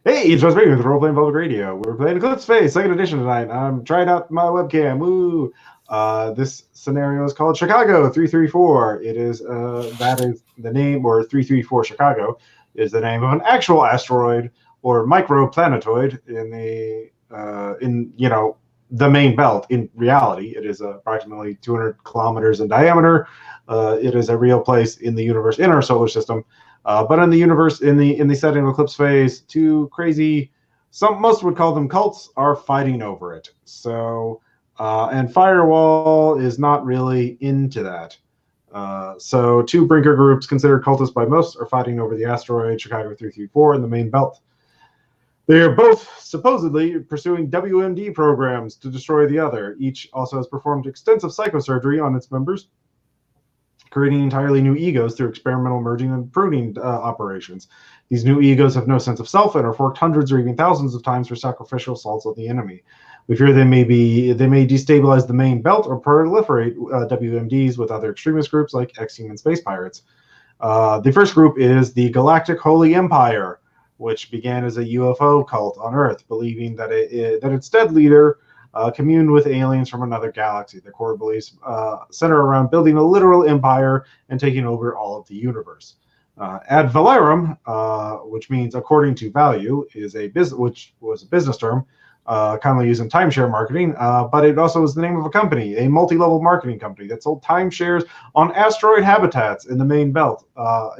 Hey, it's just me with Role-Playing Public Radio. We're playing Eclipse Space, second edition tonight. I'm trying out my webcam. Woo! This scenario is called Chicago 334. That is the name, or 334 Chicago is the name of an actual asteroid or microplanetoid in the main belt. In reality, it is approximately 200 kilometers in diameter. It is a real place in the universe, in our solar system. But in the universe, in the setting of Eclipse Phase, two crazy, most would call them cults, are fighting over it. So, and Firewall is not really into that. So two Brinker groups considered cultists by most are fighting over the asteroid Chicago 334 in the main belt. They are both supposedly pursuing WMD programs to destroy the other. Each also has performed extensive psychosurgery on its members, creating entirely new egos through experimental merging and pruning operations. These new egos have no sense of self and are forked hundreds or even thousands of times for sacrificial assaults on the enemy. We fear they may destabilize the main belt or proliferate WMDs with other extremist groups like exhuman space pirates. The first group is the Galactic Holy Empire, which began as a UFO cult on Earth, believing that its dead leader communed with aliens from another galaxy. The core beliefs center around building a literal empire and taking over all of the universe. Ad valorem, which means according to value, which was a business term commonly used in timeshare marketing, but it also is the name of a company, a multi-level marketing company that sold timeshares on asteroid habitats in the main belt.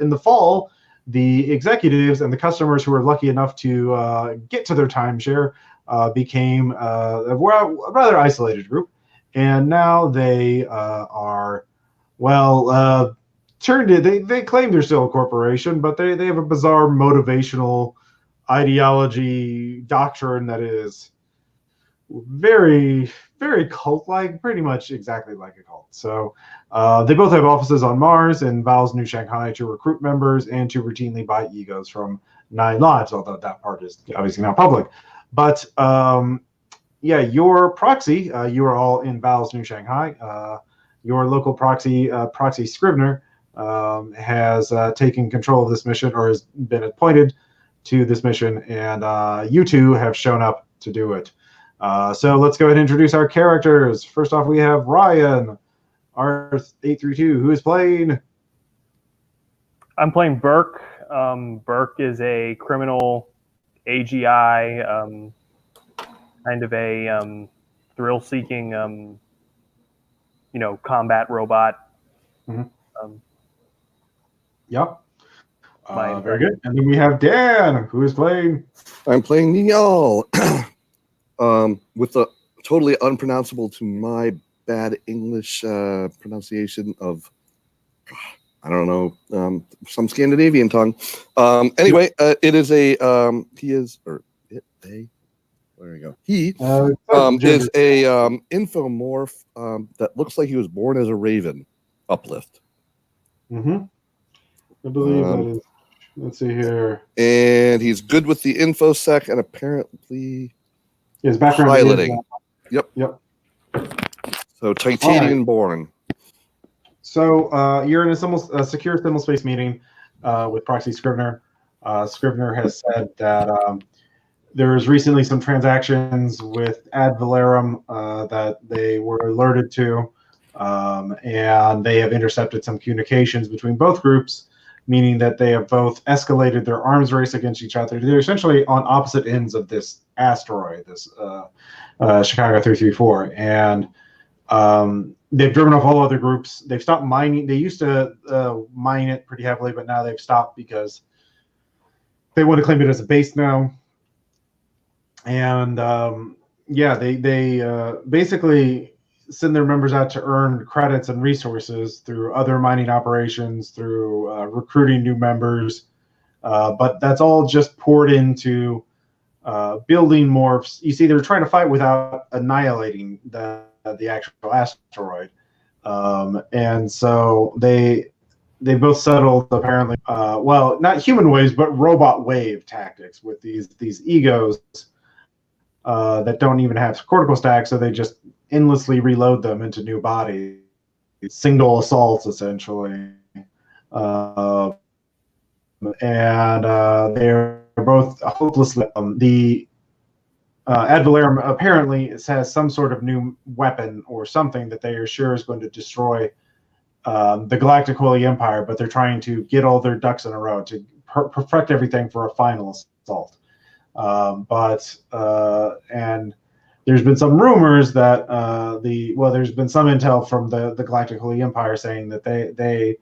In the fall, the executives and the customers who were lucky enough to get to their timeshare became a rather isolated group, and now they they claim they're still a corporation, but they have a bizarre motivational ideology doctrine that is very, very cult-like, pretty much exactly like a cult. So they both have offices on Mars and Val's New Shanghai to recruit members and to routinely buy egos from Nine Lives, although that part is obviously not public. But your proxy, you are all in Val's New Shanghai. Your local proxy, Proxy Scrivener, has taken control of this mission or has been appointed to this mission, and you two have shown up to do it. So let's go ahead and introduce our characters. First off, we have Ryan, R832, who is playing. I'm playing Burke. Burke is a criminal AGI, kind of a thrill-seeking, combat robot. Mm-hmm. Yep. Very good. And then we have Dan, who is playing. I'm playing Neal, with a totally unpronounceable to my bad English pronunciation of, I don't know, some Scandinavian tongue. Anyway, it is a, he is, or it, they, there we go. He is a infomorph that looks like he was born as a raven. Uplift. Mm-hmm. I believe that is. Let's see here. And he's good with the infosec and apparently his background piloting. Yep. So Titanian right. born. So you're in a secure thermal space meeting with Proxy Scrivener. Scrivener has said that there's recently some transactions with Ad Valorem that they were alerted to, and they have intercepted some communications between both groups, meaning that they have both escalated their arms race against each other. They're essentially on opposite ends of this asteroid, this Chicago 334, and they've driven off all other groups. They've stopped mining. They used to mine it pretty heavily, but now they've stopped because they want to claim it as a base now. And they basically send their members out to earn credits and resources through other mining operations, through recruiting new members. But that's all just poured into building morphs. You see, they're trying to fight without annihilating the actual asteroid. And so they both settled, apparently, not human waves, but robot wave tactics with these egos that don't even have cortical stacks, so they just endlessly reload them into new bodies, single assaults essentially, and they're both hopelessly. The Ad Valorem apparently has some sort of new weapon or something that they are sure is going to destroy the Galactic Holy Empire, but they're trying to get all their ducks in a row to perfect everything for a final assault. And there's been some rumors that there's been some intel from the Galactic Holy Empire saying that they're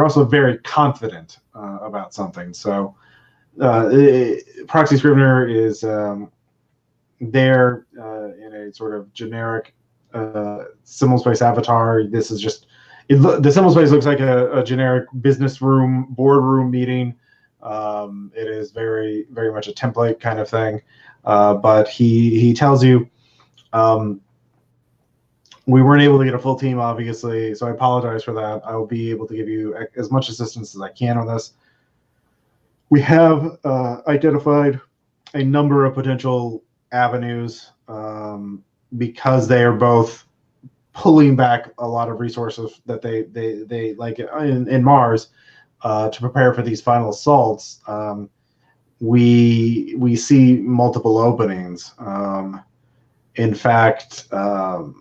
also very confident about something. So Proxy Scrivener is there in a sort of generic symbol space avatar. This is just the symbol space looks like a generic business room, boardroom meeting. It is very, very much a template kind of thing. But he tells you, we weren't able to get a full team, obviously, so I apologize for that. I will be able to give you as much assistance as I can on this. We have identified a number of potential avenues because they are both pulling back a lot of resources that they like in Mars to prepare for these final assaults. We see multiple openings. In fact, but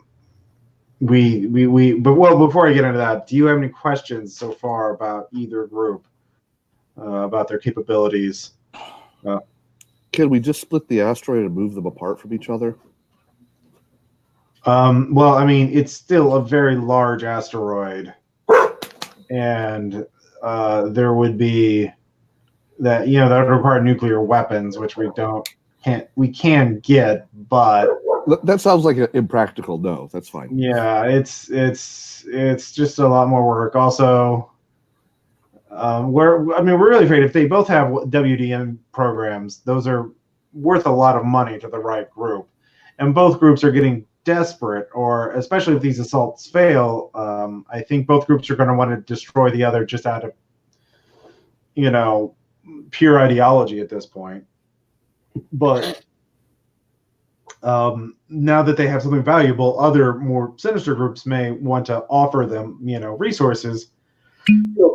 before I get into that, do you have any questions so far about either group, about their capabilities? Can we just split the asteroid and move them apart from each other? Well, I mean, it's still a very large asteroid, and there would be that that would require nuclear weapons, which we can get, but that sounds like an impractical. No, that's fine. Yeah, it's just a lot more work. Also, we're really afraid if they both have WDM programs, those are worth a lot of money to the right group, and both groups are getting desperate, or especially if these assaults fail. I think both groups are going to want to destroy the other just out of pure ideology at this point. But now that they have something valuable, other more sinister groups may want to offer them, resources,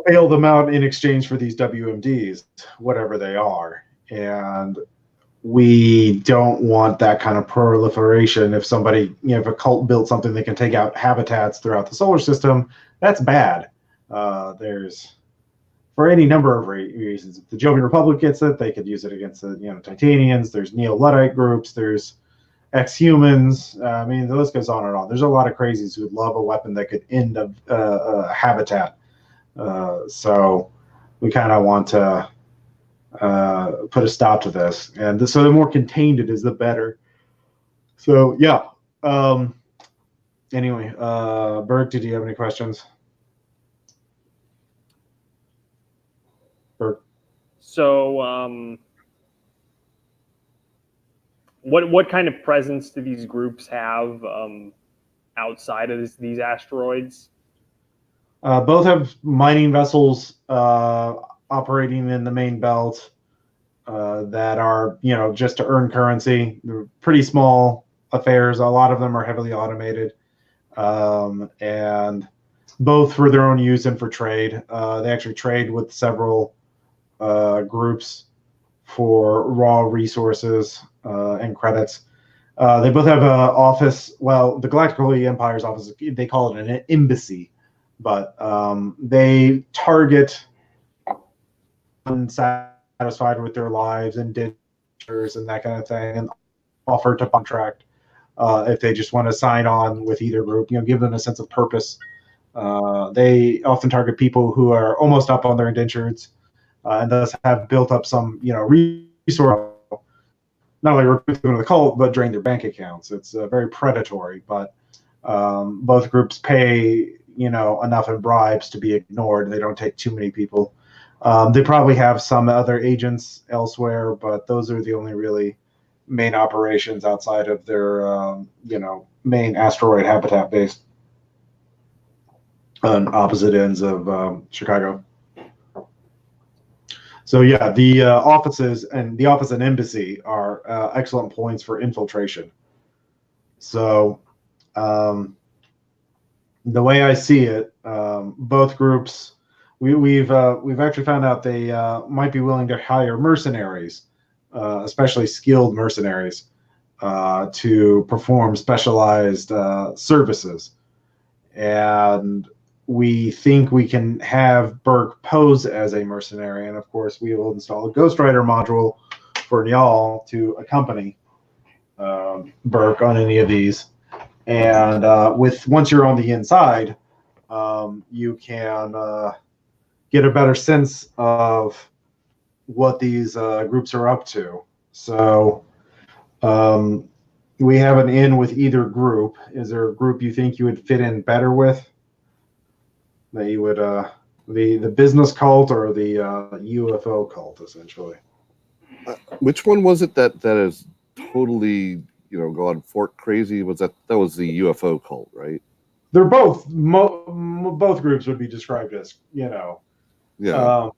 bail them out in exchange for these WMDs, whatever they are. And we don't want that kind of proliferation. If somebody, if a cult built something that can take out habitats throughout the solar system, that's bad. There's, for any number of reasons, if the Jovian Republic gets it, they could use it against the Titanians. There's Neo-Luddite groups. There's exhumans. I mean, the list goes on and on. There's a lot of crazies who would love a weapon that could end a habitat. So we kind of want to put a stop to this. And so the more contained it is, the better. So, yeah. Anyway, Berg, did you have any questions? Berg? So, what kind of presence do these groups have outside of these asteroids? Both have mining vessels operating in the main belt that are, just to earn currency. They're pretty small affairs. A lot of them are heavily automated, and both for their own use and for trade. They actually trade with several groups for raw resources and credits. They both have an office. Well, the Galactic Holy Empire's office, they call it an embassy, but they target unsatisfied with their lives and dentures and that kind of thing, and offer to contract if they just want to sign on with either group, give them a sense of purpose. They often target people who are almost up on their indentures and thus have built up some, resource, not only recruit them to the cult, but drain their bank accounts. It's very predatory, but both groups pay, enough in bribes to be ignored. They don't take too many people. They probably have some other agents elsewhere, but those are the only really main operations outside of their, main asteroid habitat base on opposite ends of Chicago. So yeah, the offices and the office and embassy are excellent points for infiltration. So the way I see it, both groups, we've actually found out they might be willing to hire mercenaries especially skilled mercenaries, to perform specialized services. And we think we can have Burke pose as a mercenary, and of course we will install a Ghost Rider module for y'all to accompany Burke on any of these. And once you're on the inside, you can get a better sense of what these groups are up to. So we have an in with either group. Is there a group you think you would fit in better with? That you would the business cult or the UFO cult, essentially? Which one was it that is totally gone fork crazy? That was the UFO cult, right? They're both both groups would be described as Yeah.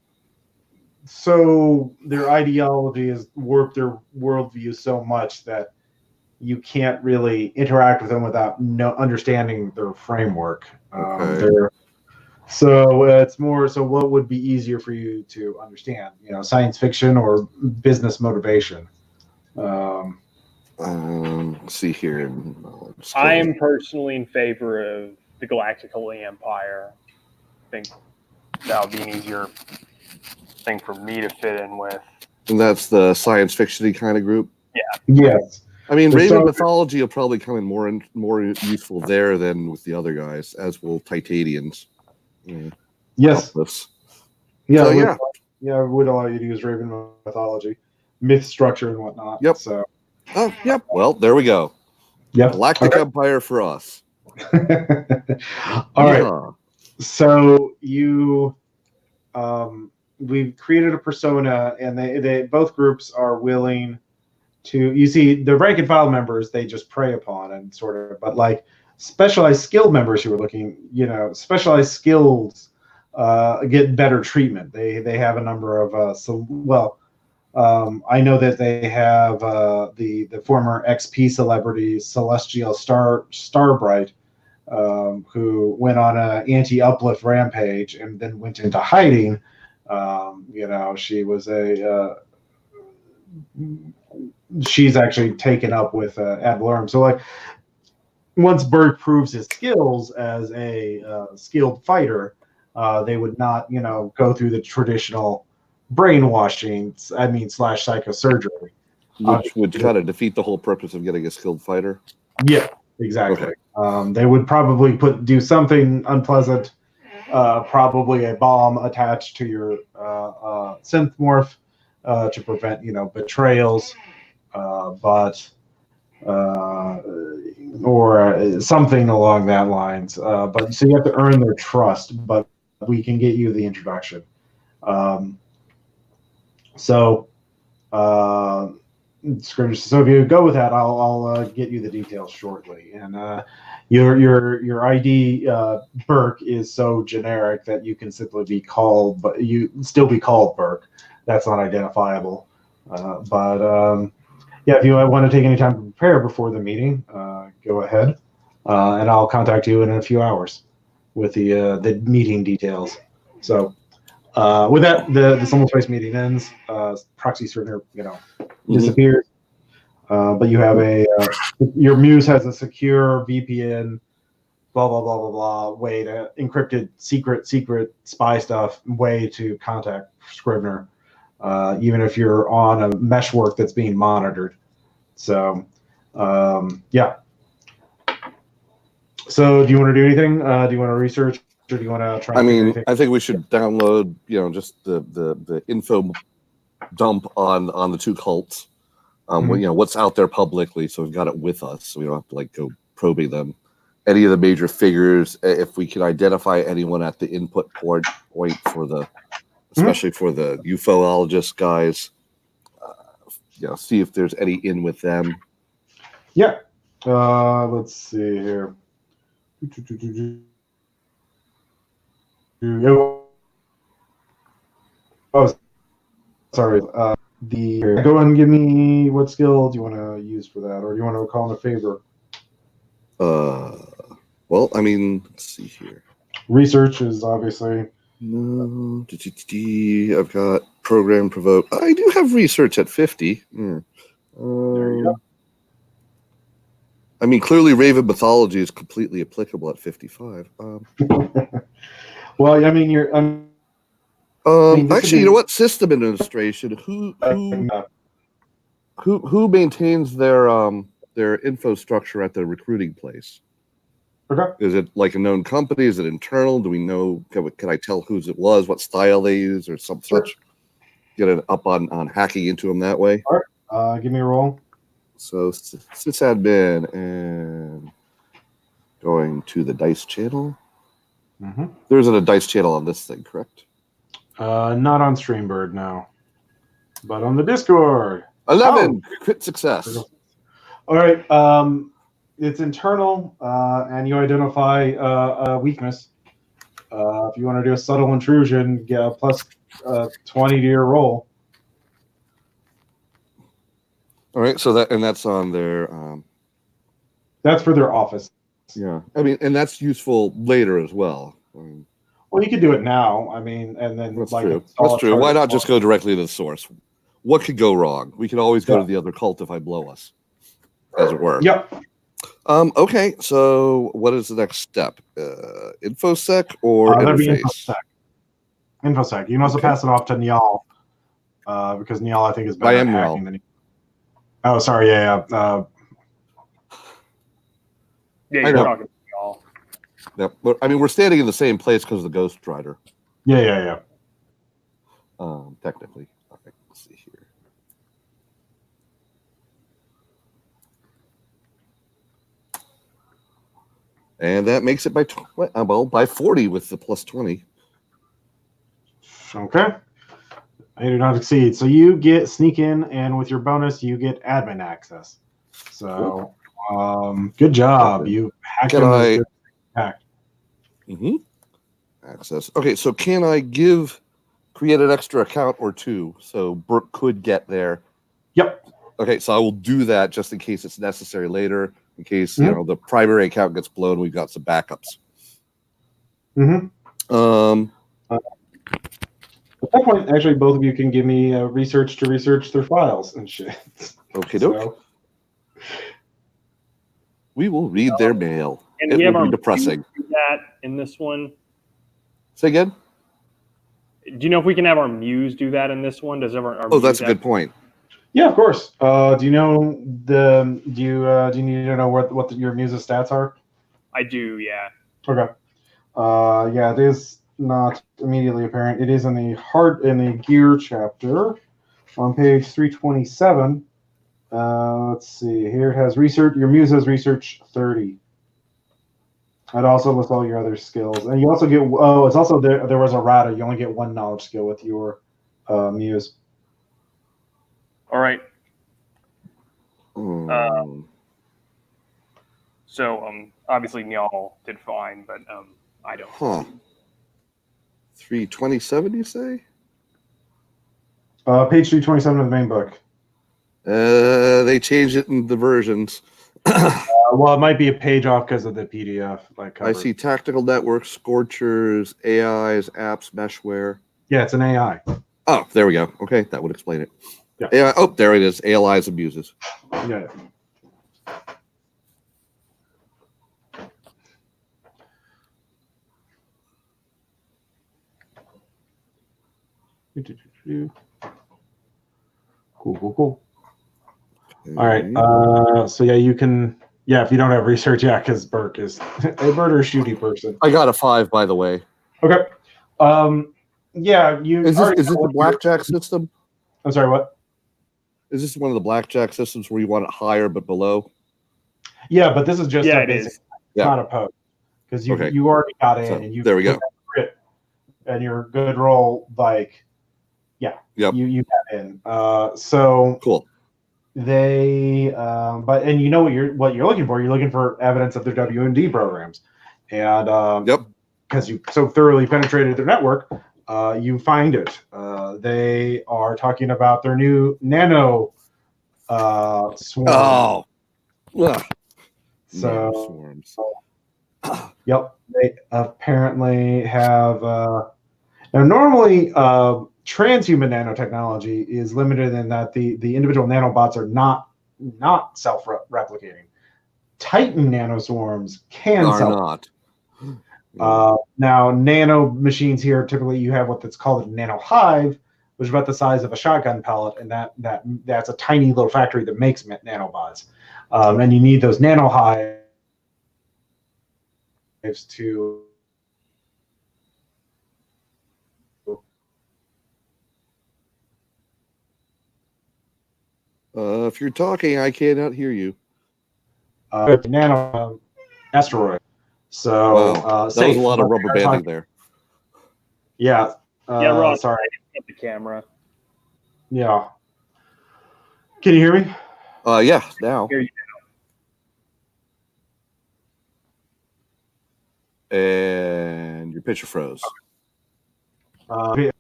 So their ideology has warped their worldview so much that you can't really interact with them without understanding their framework. Okay. So it's more so what would be easier for you to understand, science fiction or business motivation. Let's see here. I am personally in favor of the Galactic Holy Empire. I think that would be an easier thing for me to fit in with. And that's the science fiction-y kind of group? Yeah. Yes. I mean, Raven mythology will probably come in more useful there than with the other guys, as will Titanians. Yes. Yeah. So, yeah. It would allow you to use Raven mythology, myth structure, and whatnot. Yep. So. Oh, yep. Well, there we go. Yep. Galactic Empire for us. All right. So we've created a persona, and they both groups are willing to. You see, the rank and file members they just prey upon and sort of, but like specialized skilled members who are looking, specialized skills get better treatment. They have a number of I know that they have the former XP celebrity Celestial Starbright, who went on an anti-uplift rampage and then went into hiding. She was she's actually taken up with ad valorem. So like once Berg proves his skills as a skilled fighter, they would not, go through the traditional brainwashing, / psychosurgery. Which would kind of defeat the whole purpose of getting a skilled fighter. Yeah, exactly. Okay. They would probably do something unpleasant, probably a bomb attached to your synth morph to prevent, betrayals, or something along that lines. But so you have to earn their trust, but we can get you the introduction. So if you go with that, I'll get you the details shortly. And your ID Burke is so generic that you can simply be called, but you still be called Burke. That's not identifiable. If you want to take any time to prepare before the meeting, go ahead, and I'll contact you in a few hours with the meeting details. So. With that, the Simple Space meeting ends. Proxy server, disappears. But you have your Muse has a secure VPN, blah blah blah blah blah way to encrypted secret spy stuff way to contact Scrivener, even if you're on a meshwork that's being monitored. So, yeah. So, do you want to do anything? Do you want to research? Or do you want to try? I think we should download, just the info dump on the two cults. What's out there publicly, so we've got it with us, so we don't have to go probing them. Any of the major figures, if we can identify anyone at the input point for especially for the ufologist guys, see if there's any in with them. Yeah. Let's see here. Oh, sorry. Go ahead and give me what skill do you want to use for that, or do you want to call in a favor? Well, let's see here. Research is obviously. I've got program provoke. I do have research at 50. There you go. I mean, clearly Raven mythology is completely applicable at 55. Well, I mean, you're. mean, this Actually, is- you know what? System administration. Who maintains their infrastructure at the recruiting place? Okay. Is it like a known company? Is it internal? Do we know? Can I tell whose it was? What style they use, or some Sure. such? Get it up on hacking into them that way. Give me a roll. So sysadmin and going to the dice channel. Mm-hmm. There isn't a dice channel on this thing, correct? Not on Streambird, no, but on the Discord. 11 crit success. All right. It's internal, and you identify a weakness. If you want to do a subtle intrusion, get a plus 20 to your roll. All right, so that's on their That's for their office. yeah. I mean, and that's useful later as well. Well, you could do it now. I mean, and then That's like true. That's true. Why not just go directly to the source? What could go wrong? We can always go to the other cult if I blow us, as it were. Yep. Okay, so what is the next step? InfoSec or That'd be interface? InfoSec. You can also pass it off to Niall, because Niall, I think, is better I at am hacking than you. Oh, sorry. Yeah. Yeah, I you're know. talking to y'all. Yep. But, I mean, we're standing in the same place because of the Ghost Rider, Yeah. technically. All right, let's see here. And that makes it by 40 with the plus 20. Okay. I do not exceed. So you get sneak in, and with your bonus, you get admin access. So, good job. You hacked Can him. I- Hacked. Access. Okay, so can I create an extra account or two so Brooke could get there? Yep. Okay, so I will do that just in case it's necessary later, in case you know the primary account gets blown. We've got some backups. At that point, actually, both of you can give me research to research their files and shit. Okay, doke. We will read their mail. And It we have will our be depressing. muse do that in this one. Say again? Do you know if we can have our muse do that in this one? Does our Oh, that's muse a good point. Yeah, of course. Do you know do you need to know what your muse's stats are? I do, yeah. Okay. Yeah, it is not immediately apparent. It is in the gear chapter on page 327. Let's see. Here it has research. Your muse has research 30. It also lists all your other skills, and you also get. Oh, it's also there was a rata. You only get one knowledge skill with your muse. All right. Hmm. So obviously Niall did fine, but I don't. Huh. 327, you say? Page 327 of the main book. They changed it in the versions. Well, it might be a page off because of the PDF. I see tactical networks, scorchers, AIs, apps, meshware. Yeah, it's an AI. Oh, there we go. Okay, that would explain it. Yeah. AI, oh, there it is. ALIs and muses. Yeah. Cool. All right. So yeah, you can. Yeah, if you don't have research, yeah, because Burke is a murder shooty person. I got a 5, by the way. Okay. Yeah, you. Is this the blackjack system? I'm sorry. What? Is this one of the blackjack systems where you want it higher but below? Yeah, but this is just Yeah, a it basic. is. It's not a poke because you already got in, So, and you. there we go. Crit, and your good roll, like, yeah. Yep. You got in. So. Cool. They and you know what you're looking for. You're looking for evidence of their WMD programs, and Yep. because you so thoroughly penetrated their network, you find it. They are talking about their new nano swarm. Oh. Ugh. So Swarms. yep, they apparently have. Now normally transhuman nanotechnology is limited in that the individual nanobots are not self-replicating. Titan nanoswarms can Are self. not. Now, nano machines here, typically you have what's called a nano hive, which is about the size of a shotgun pellet, and that's a tiny little factory that makes nanobots. And you need those nano hives to If you're talking, I cannot hear you. nano asteroid. So Wow. That was safe. a lot of rubber banding there. Yeah. Yeah, Ross, Sorry. I the camera. Yeah. Can you hear me? Yeah, now. Hear you. And your picture froze. Yeah.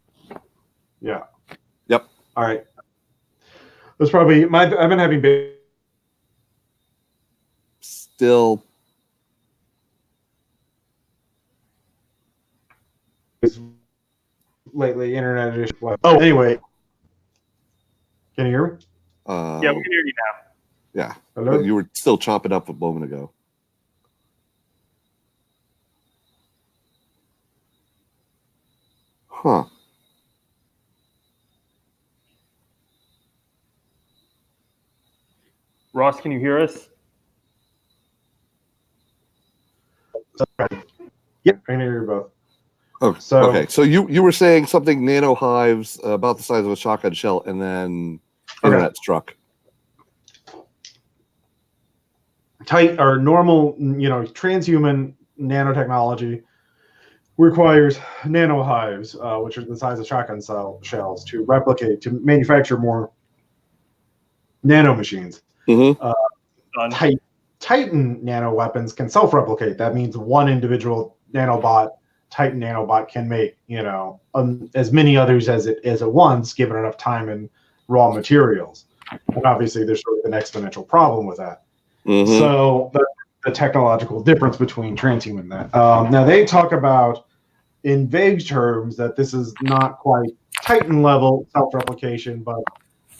Yep. All right. That's probably I've been having Still. lately internet issues. Oh, anyway. Can you hear me? Yeah, we can hear you now. Yeah. Hello? But you were still chopping up a moment ago. Huh. Ross, can you hear us? Yep, I can hear you both. Oh, So- okay. So you were saying something nano hives about the size of a shotgun shell, and then internet struck. Tight or normal, transhuman nanotechnology requires nano hives, which are the size of shotgun shells, to replicate, to manufacture more nano machines. Mm-hmm. Titan nano weapons can self-replicate. That means one individual Titan nanobot can make, as many others as it wants, given enough time and raw materials. And obviously, there's sort of an exponential problem with that. Mm-hmm. So the technological difference between transhuman and that. Now they talk about, in vague terms, that this is not quite Titan level self-replication, but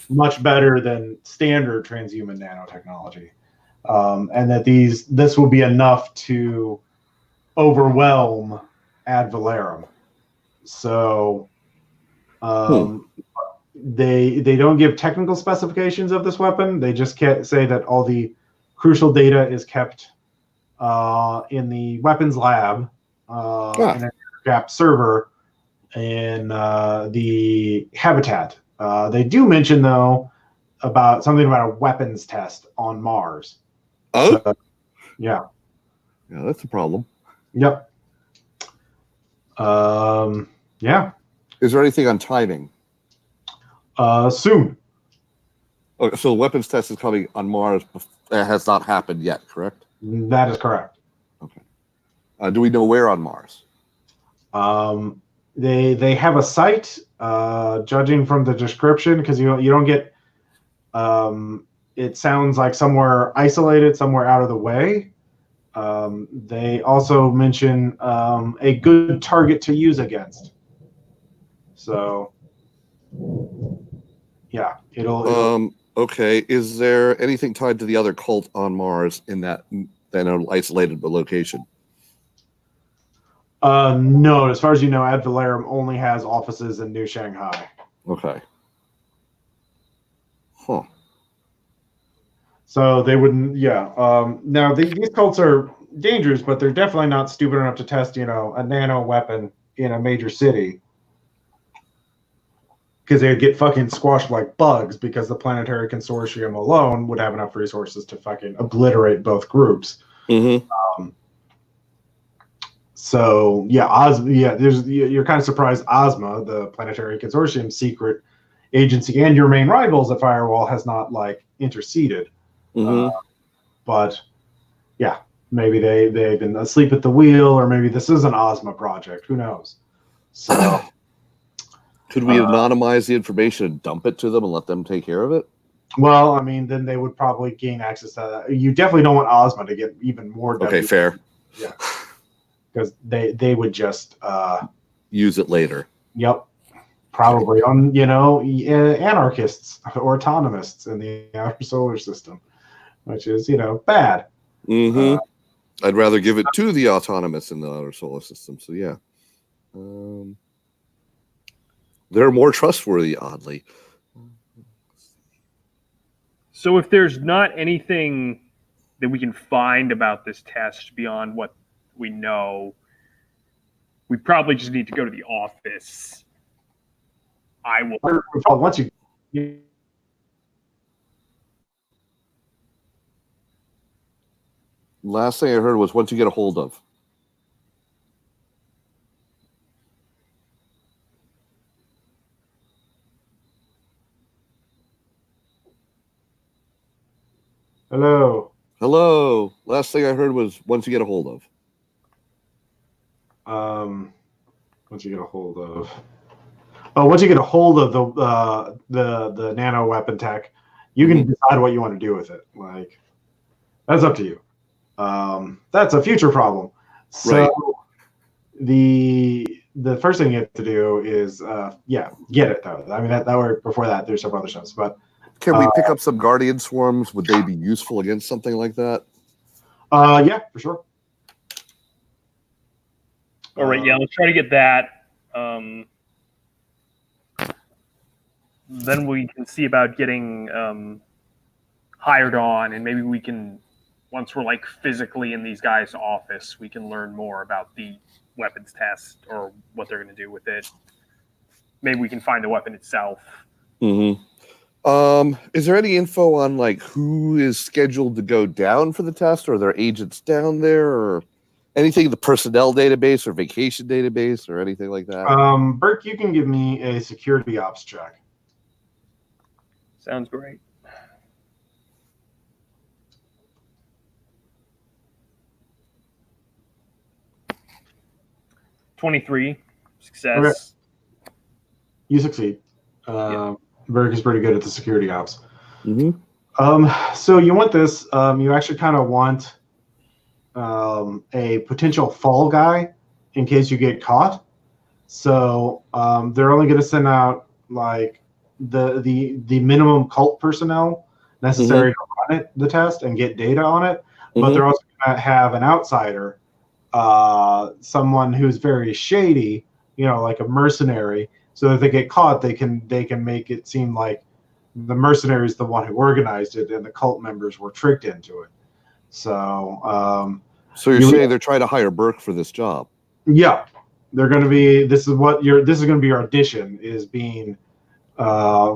much better than standard transhuman nanotechnology, and that this will be enough to overwhelm ad valorem. So they don't give technical specifications of this weapon. They just say that all the crucial data is kept in the weapons lab in a gap server in the habitat. They do mention, though, about something about a weapons test on Mars. Oh, Yeah. Yeah, that's a problem. Yep. Yeah. Is there anything on timing? Soon. Okay, so the weapons test is coming on Mars. It has not happened yet, correct? That is correct. Okay. Do we know where on Mars? They have a site, judging from the description, because you don't get. It sounds like somewhere isolated, somewhere out of the way. They also mention a good target to use against. So, yeah, it'll Okay. Is there anything tied to the other cult on Mars in that isolated location? No, as far as you know, Ad Valorem only has offices in New Shanghai. Okay. Huh. So they wouldn't, yeah. Now these cults are dangerous, but they're definitely not stupid enough to test, a nano weapon in a major city. Because they'd get fucking squashed like bugs, because the Planetary Consortium alone would have enough resources to fucking obliterate both groups. Mm-hmm. So yeah, you're kind of surprised Ozma, the Planetary Consortium secret agency, and your main rivals at Firewall has not interceded. Mm-hmm. But yeah, maybe they've been asleep at the wheel, or maybe this is an Ozma project. Who knows? So could we anonymize the information and dump it to them and let them take care of it? Well, I mean, then they would probably gain access to that. You definitely don't want Ozma to get even more. Okay, fair. Yeah, because they would just use it later. Yep, probably on, anarchists or autonomists in the outer solar system, which is, bad. Mm-hmm. I'd rather give it to the autonomous in the outer solar system. So yeah, they're more trustworthy, oddly. So if there's not anything that we can find about this test beyond what we know, we probably just need to go to the office. I will. Once you Last thing I heard was once you get a hold of. Hello. Hello. Last thing I heard was once you get a hold of. Once you get a hold of. Oh, once you get a hold of the nano weapon tech, you can decide what you want to do with it. Like, that's up to you. That's a future problem. So Right. the first thing you have to do is get it though. I mean that way before that there's some other stuff. But can we pick up some guardian swarms? Would they be useful against something like that? Yeah, for sure. All right, let's try to get that. Then we can see about getting hired on, and maybe we can, once we're like physically in these guys' office, we can learn more about the weapons test or what they're going to do with it. Maybe we can find the weapon itself. Mm-hmm. Is there any info on like who is scheduled to go down for the test? Or are there agents down there, or anything in the personnel database or vacation database or anything like that? Burke, you can give me a security ops check. Sounds great. (23) success. Okay. You succeed. Burke is pretty good at the security ops. Mm-hmm. So you want this. You actually kind of want a potential fall guy in case you get caught. So they're only going to send out like the minimum cult personnel necessary to run the test and get data on it. But they're also going to have an outsider, someone who's very shady, like a mercenary. So if they get caught, they can make it seem like the mercenary is the one who organized it and the cult members were tricked into it. So so you're saying they're trying to hire Burke for this job? Yeah, they're going to be. This is going to be your audition, is being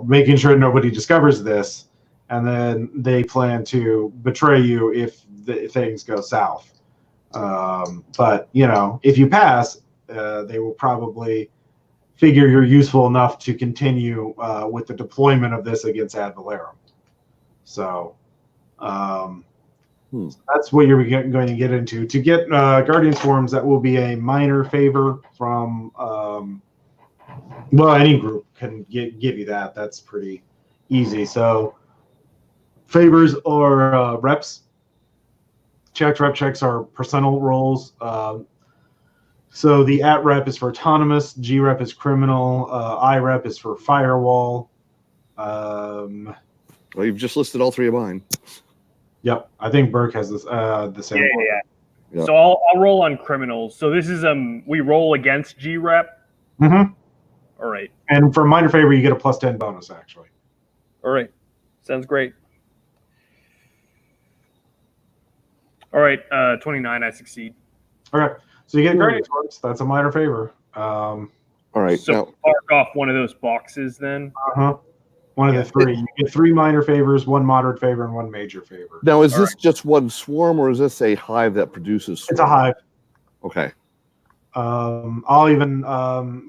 making sure nobody discovers this, and then they plan to betray you if things go south. But if you pass, they will probably figure you're useful enough to continue with the deployment of this against Ad Valorem. So that's what you're going to get into. To get Guardian Swarms, that will be a minor favor from, any group can give you that. That's pretty easy. So favors are reps. Rep checks are percentile rolls. So the at rep is for autonomous, G rep is criminal, I rep is for firewall. Well, you've just listed all three of mine. Yep, I think Burke has this the same. Yeah. So I'll roll on criminals. So this is we roll against G rep. Mm-hmm. All right. And for minor favor, you get a +10 bonus actually. All right, sounds great. All right, 29, I succeed. Okay. So you get Guardian Swarms. That's a minor favor. All right. So now, mark off one of those boxes then. One of the three. You get 3 minor favors, 1 moderate favor, and 1 major favor. now is this just one swarm, or is this a hive that produces swarms? It's a hive. Okay. I'll even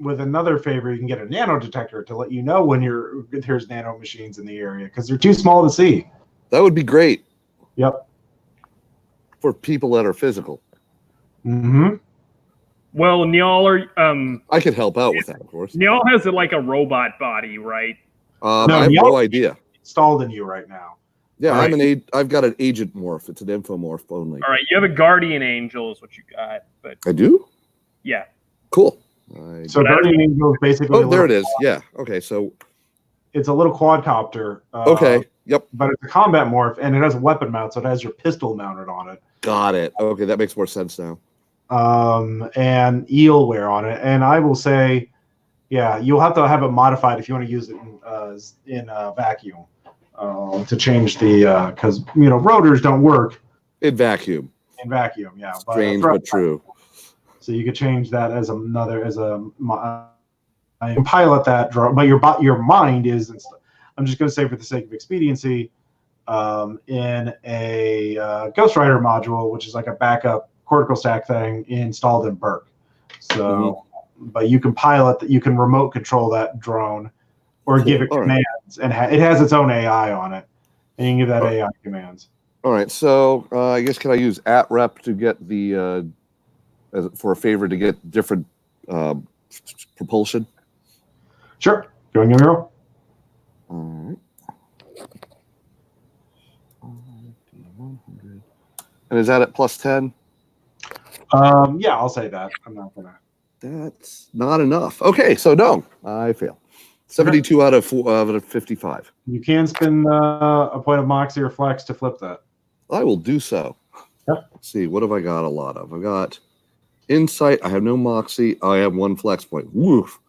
with another favor, you can get a nano detector to let you know when there's nano machines in the area because they're too small to see. That would be great. Yep. For people that are physical. Mm-hmm. Well, Niall, I could help out with that, of course. Niall has like a robot body, right? I have no idea. Installed in you right now. Yeah, Right. I've got an agent morph. It's an infomorph only. All right, you have a guardian angel is what you got, but I do? yeah. Cool. So Guardian Angel is basically. Oh, there it is. Yeah. Okay. So it's a little quadcopter. Okay. Yep. But it's a combat morph, and it has a weapon mount, so it has your pistol mounted on it. Got it. Okay, that makes more sense now. And eelware on it, and I will say, yeah, you'll have to have it modified if you want to use it in vacuum to change the because rotors don't work in vacuum. In vacuum, yeah. Strange but true. So you could change that as a pilot that drone, but your mind is. I'm just going to say for the sake of expediency, in a Ghost Rider module, which is like a backup cortical stack thing installed in Burke. So, but you can pilot that, you can remote control that drone, or give it commands, and it has its own AI on it, and you can give that AI commands. All right, so I guess can I use @rep to get the for a favor to get different propulsion? Sure. Going your roll. All right. And is that at +10? Yeah, I'll say that. I'm not gonna. That's not enough. Okay, so no, I fail. 72 out of 55. You can spend a point of Moxie or Flex to flip that. I will do so. Yep. Let's see, what have I got a lot of? I've got Insight. I have no Moxie. I have 1 Flex point. Woof.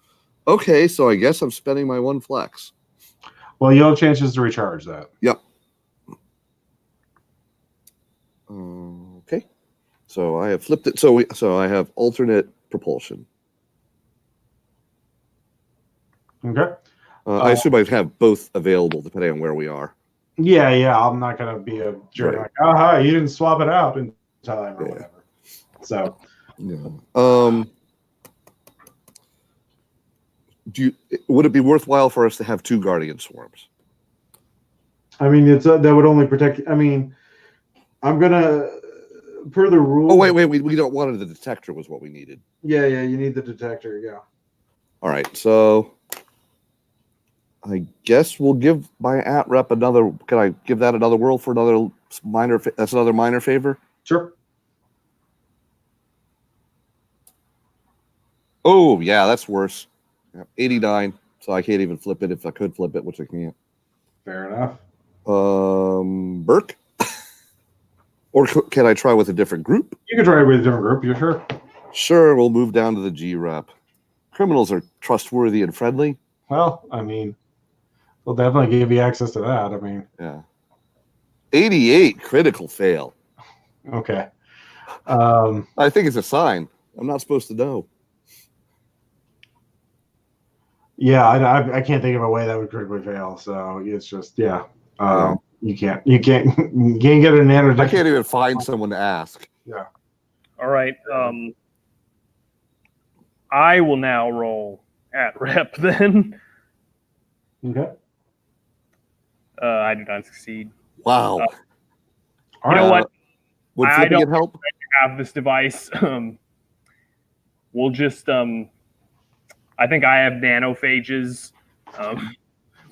Okay, so I guess I'm spending my 1 Flex. Well, you'll have chances to recharge that. Yep. Okay. So I have flipped it. So I have alternate propulsion. Okay. I assume I have both available depending on where we are. Yeah. I'm not going to be a jerk. Right. Like, hi, you didn't swap it out in time or whatever. So. Yeah. Would it be worthwhile for us to have 2 Guardian Swarms? I mean, that would only protect. I mean, I'm gonna per the rule. Oh wait, we don't want the detector was what we needed. Yeah, you need the detector. Yeah. All right, so I guess we'll give my @rep another. Can I give that another whirl for another minor? That's another minor favor. Sure. Oh yeah, that's worse. 89. So I can't even flip it if I could flip it, which I can't. Fair enough. Burke? Or can I try with a different group? You can try with a different group, you sure? Sure, we'll move down to the G-Rep. Criminals are trustworthy and friendly. Well, I mean, they'll definitely give you access to that. I mean, yeah. 88, critical fail. Okay. I think it's a sign. I'm not supposed to know. Yeah, I can't think of a way that would critically fail. So it's just, yeah. You can't get an answer. I can't even find someone to ask. Yeah. All right. I will now roll @rep then. Okay. I do not succeed. Wow. You know what? Would I don't help? have this device. We'll just I think I have nanophages.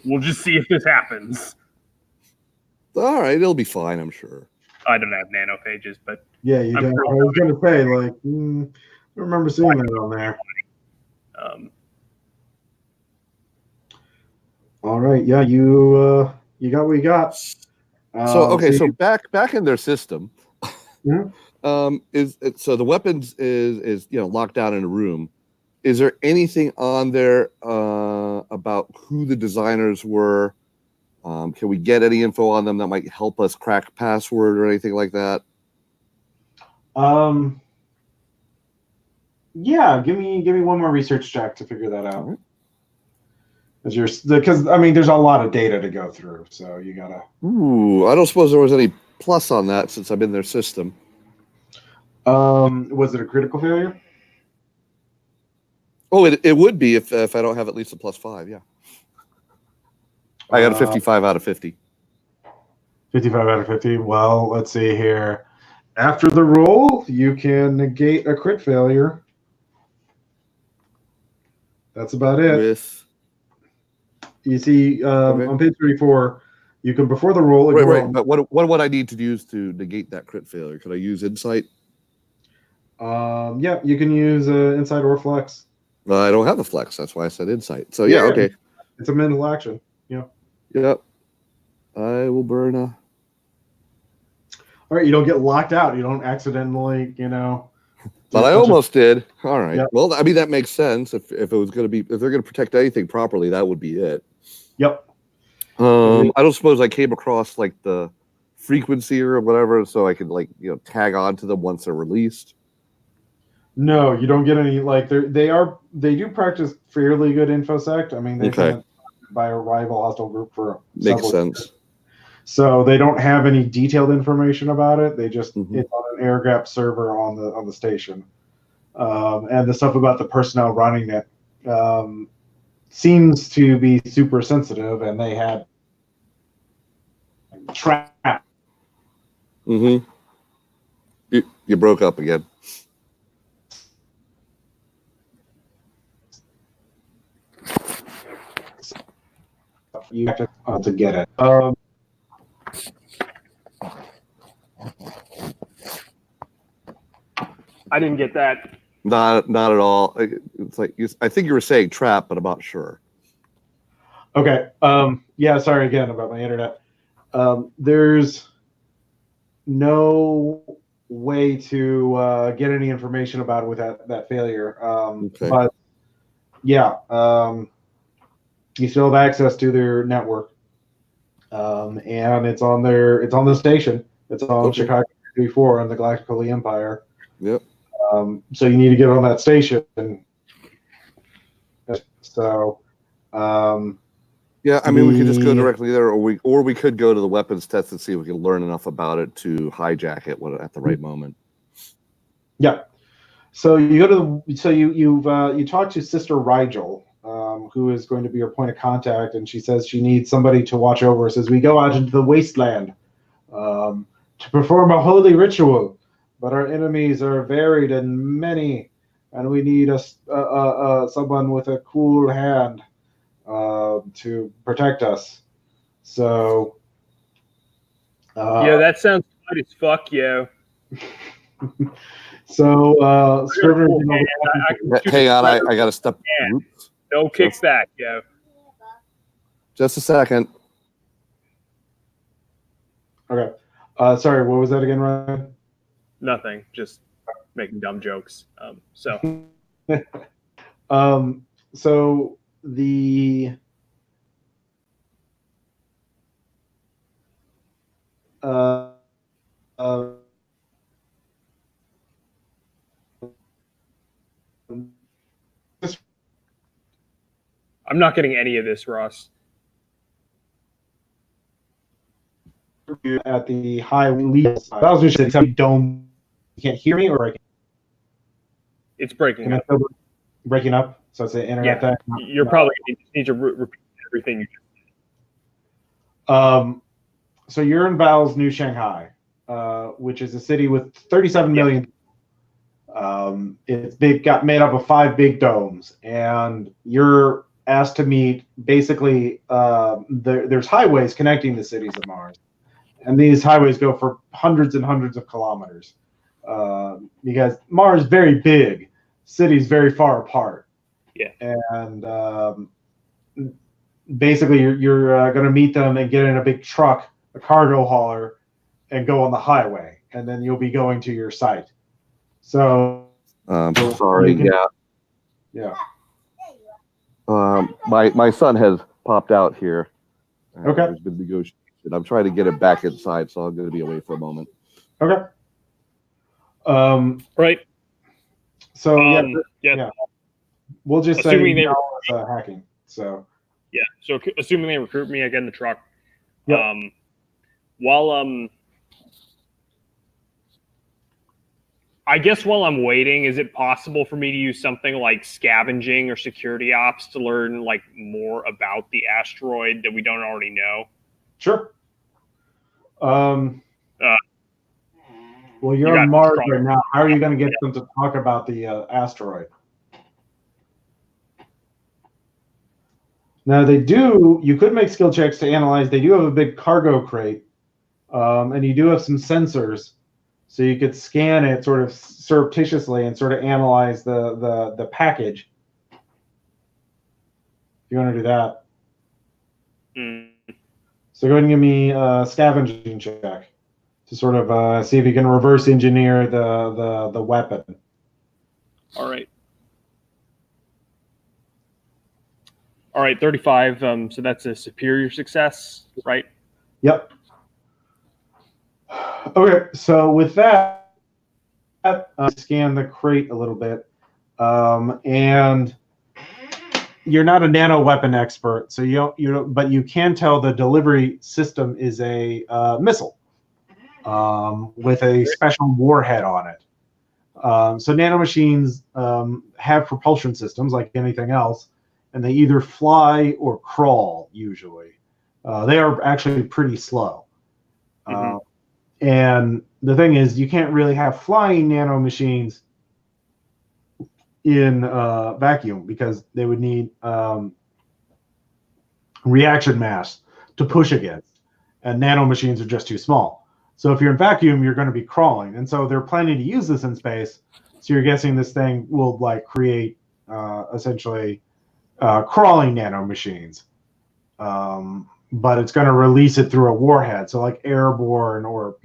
We'll just see if this happens. All right, it'll be fine, I'm sure. I don't have nanophages, but yeah, you don't. I was going to say, like, I remember seeing that on there. All right, yeah, you got what you got. So back in their system, yeah. So the weapons is locked down in a room. Is there anything on there about who the designers were? Can we get any info on them that might help us crack password or anything like that? Yeah, give me one more research check to figure that out. Because I mean, there's a lot of data to go through, so you gotta. Ooh, I don't suppose there was any plus on that since I'm in their system. Was it a critical failure? Oh, it would be if I don't have at least a +5. Yeah. I got a 55 out of 50. 55 out of 50. Well, let's see here. After the roll, you can negate a crit failure. That's about it. You see, on page 34, you can, before the roll... Right. But what would I need to use to negate that crit failure? Could I use Insight? Yeah, you can use Insight or Flex. I don't have a flex. That's why I said insight. So yeah, okay. It's a mental action. Yeah. Yep. I will burn a. All right, you don't get locked out. You don't accidentally, But I almost did. All right. Yep. Well, I mean that makes sense. If it was going to be, if they're going to protect anything properly, that would be it. Yep. I don't suppose I came across like the frequency or whatever, so I could tag on to them once they're released. No, you don't get any. They do practice fairly good infosec. I mean, they've been by a rival hostile group for makes sense. Years. So they don't have any detailed information about it. They just it's on an air gap server on the station, and the stuff about the personnel running it seems to be super sensitive, and they had trap. You broke up again. You have to get it. I didn't get that. Not at all. It's like I think you were saying trap, but I'm not sure. Okay. Yeah. Sorry again about my internet. There's no way to get any information about it with that failure. But yeah, you still have access to their network, and it's on the station. It's on Chicago 34 on the Galactic Holy Empire. Yep. So you need to get on that station. So. Yeah, I mean, we could just go directly there, or we could go to the weapons test and see if we can learn enough about it to hijack it at the right moment. Yeah. So you go to you talk to Sister Rigel, who is going to be your point of contact, and she says she needs somebody to watch over us as we go out into the wasteland to perform a holy ritual. But our enemies are varied and many, and we need someone with a cool hand to protect us. So yeah, that sounds good as fuck, yo. So Scrivener, hang on, I gotta step. Oops. No kickback, yo. Just a second. Okay. Sorry, what was that again, Ryan? Nothing. Just making dumb jokes. So the I'm not getting any of this, Ross. At the high lead, I was just saying, dome. You can't hear me, or it's breaking up. Breaking up. So it's an internet thing. You're probably going to need to repeat everything you just said. So you're in Val's New Shanghai, which is a city with 37 million. It's got made up of 5 big domes, and you're asked to meet. Basically, there's highways connecting the cities of Mars, and these highways go for hundreds and hundreds of kilometers. Because Mars is very big, cities very far apart. Yeah. And basically, you're going to meet them and get in a big truck, a cargo hauler, and go on the highway, and then you'll be going to your site. So. Sorry. Yeah. My son has popped out here. Okay. There's been negotiation. I'm trying to get him back inside, so I'm going to be away for a moment. Okay. Right. So yeah. We'll just assuming say it's hacking. So yeah. So assuming they recruit me, I get in the truck. Yep. I guess while I'm waiting, is it possible for me to use something like scavenging or security ops to learn more about the asteroid that we don't already know? Sure. Well, you're on Mars right now. How are you going to get them to talk about the asteroid? Now, you could make skill checks to analyze. They do have a big cargo crate, and you do have some sensors. So you could scan it sort of surreptitiously and sort of analyze the package. you want to do that. Mm. So go ahead and give me a scavenging check to sort of see if you can reverse engineer the weapon. All right. All right, 35. So that's a superior success, right? Yep. Okay, so with that, scan the crate a little bit, and you're not a nano weapon expert, so but you can tell the delivery system is a missile with a special warhead on it. So nanomachines have propulsion systems like anything else, and they either fly or crawl usually. They are actually pretty slow. Mm-hmm. And the thing is, you can't really have flying nanomachines in vacuum because they would need reaction mass to push against, and nanomachines are just too small. So if you're in vacuum, you're going to be crawling, and so they're planning to use this in space. So you're guessing this thing will like create essentially crawling nanomachines, but it's going to release it through a warhead, so like airborne or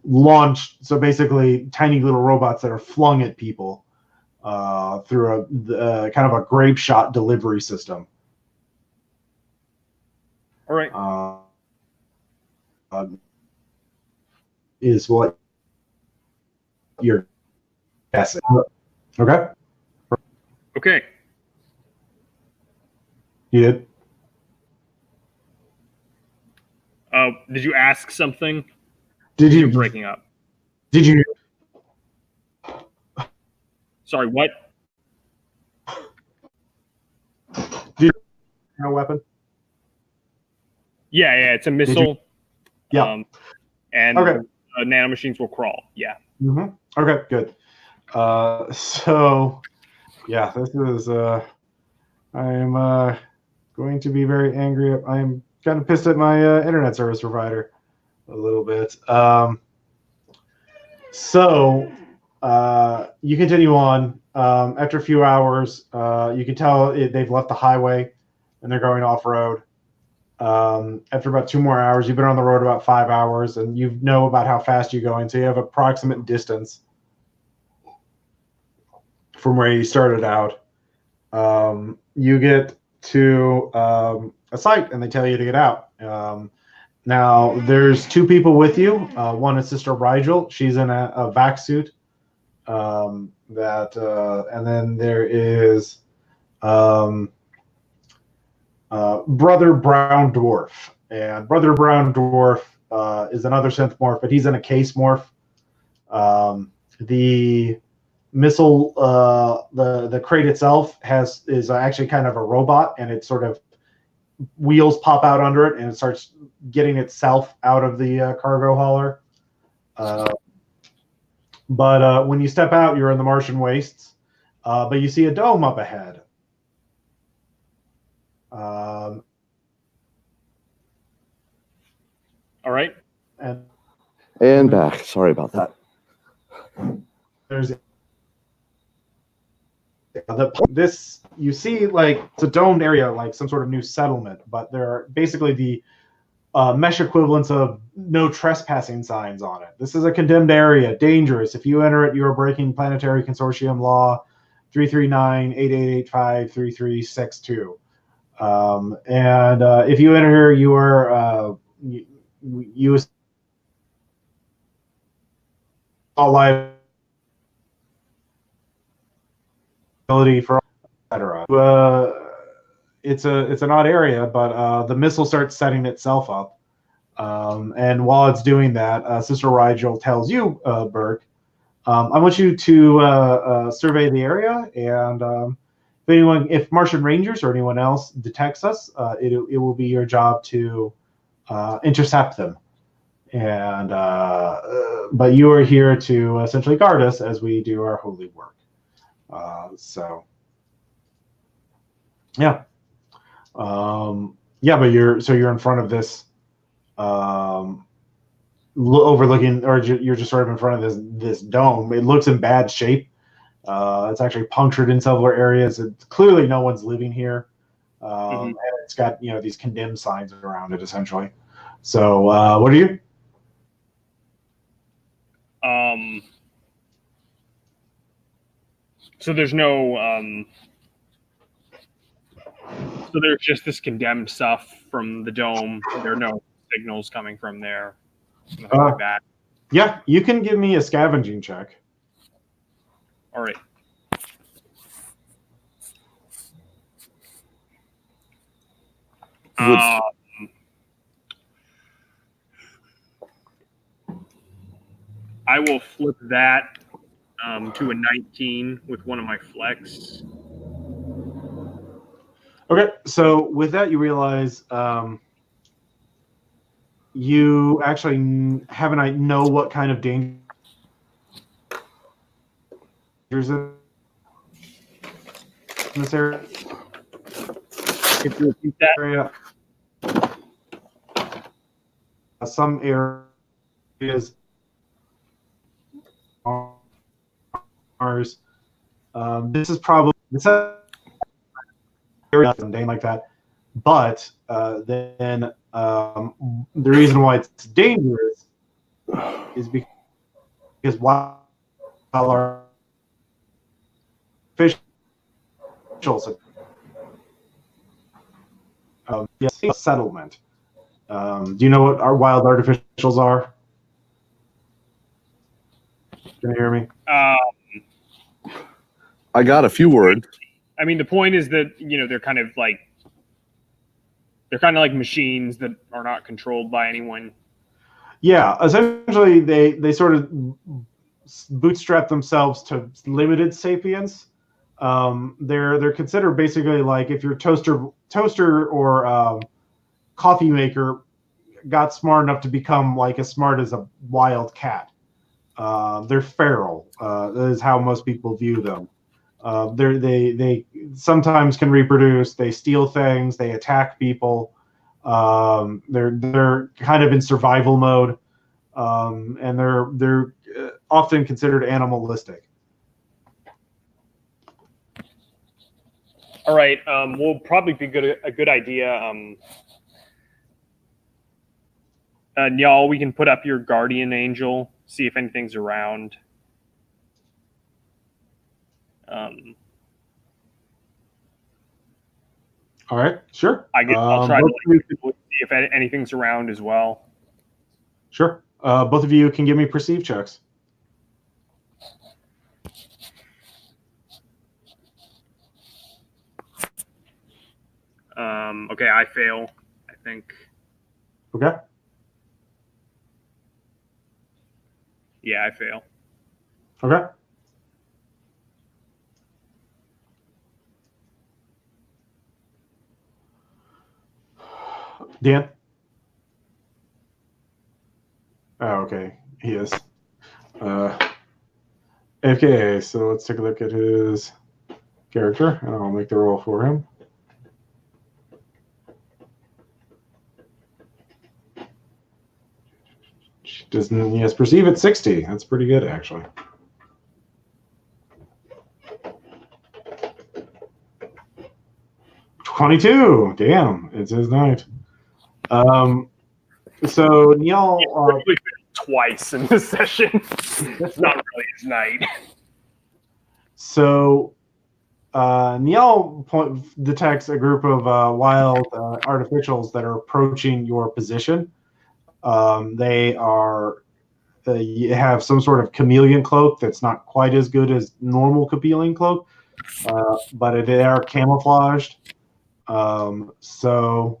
launched. So basically, tiny little robots that are flung at people through a kind of a grape shot delivery system. All right. Is what you're guessing. Okay. Okay. You did. Did you ask something? Did you You're breaking up? Did you? Sorry, what? Did you a weapon? Yeah, it's a missile. Yeah. And okay. Nanomachines will crawl. Yeah. Mm-hmm. Okay, good. So, yeah, this is. I'm going to be very angry. I'm kind of pissed at my internet service provider a little bit. So you continue on. After a few hours, you can tell they've left the highway and they're going off road. After about 2 more hours, you've been on the road about 5 hours, and you know about how fast you're going, so you have approximate distance from where you started out. You get to a site, and they tell you to get out. Now, there's 2 people with you. One is Sister Rigel. She's in a vac suit. And then there is Brother Brown Dwarf. And Brother Brown Dwarf is another synth morph, but he's in a case morph. The missile, the crate itself is actually kind of a robot, and it sort of wheels pop out under it, and it starts getting itself out of the cargo hauler. But when you step out, you're in the Martian wastes, but you see a dome up ahead. All right. And back. Sorry about that. There's this, you see, like, it's a domed area, like some sort of new settlement, but there are basically the mesh equivalents of no trespassing signs on it. This is a condemned area, dangerous. If you enter it, you are breaking Planetary Consortium Law 339-8885-3362. And if you enter here, you are you all liability for etc. It's an odd area, but the missile starts setting itself up, and while it's doing that, Sister Rigel tells you, Burke, I want you to survey the area, and if Martian Rangers or anyone else detects us, it will be your job to intercept them. And but you are here to essentially guard us as we do our holy work. So yeah. Yeah, but you're in front of this overlooking, or you're just sort of in front of this dome. It looks in bad shape. It's actually punctured in several areas. Clearly, no one's living here, and it's got these condemned signs around it essentially. So, what are you? So there's no. So there's just this condemned stuff from the dome. There are no signals coming from there. Nothing like that. Yeah, you can give me a scavenging check. All right. I will flip that to a 19 with one of my flex. Okay, so with that, you realize you actually haven't know what kind of dangers in this area. If you repeat that. Area. Some areas Mars. This is probably area something like that, but then the reason why it's dangerous is because while our officials settlement. Do you know what our wild artificials are? Can you hear me? I got a few words. I mean, the point is that they're kind of like machines that are not controlled by anyone. Yeah, essentially, they sort of bootstrap themselves to limited sapience. They're considered basically like if your toaster or coffee maker got smart enough to become like as smart as a wild cat. They're feral. That is how most people view them. They sometimes can reproduce. They steal things. They attack people. They're kind of in survival mode, and they're often considered animalistic. All right, will probably be a good idea. Y'all, we can put up your guardian angel, see if anything's around. All right, sure. I'll try to see if anything's around as well. Sure. Both of you can give me perceive checks. Okay, I fail, I think. Okay. Yeah, I fail. Okay. Dan? Oh, okay. He is. Okay, so let's take a look at his character, and I'll make the roll for him. Doesn't yes perceive at 60. That's pretty good actually. $22. Damn, it's his night. So Neil twice in this session. It's not really his night. So Neil detects a group of wild artificials that are approaching your position. They have some sort of chameleon cloak that's not quite as good as normal chameleon cloak, but they are camouflaged. So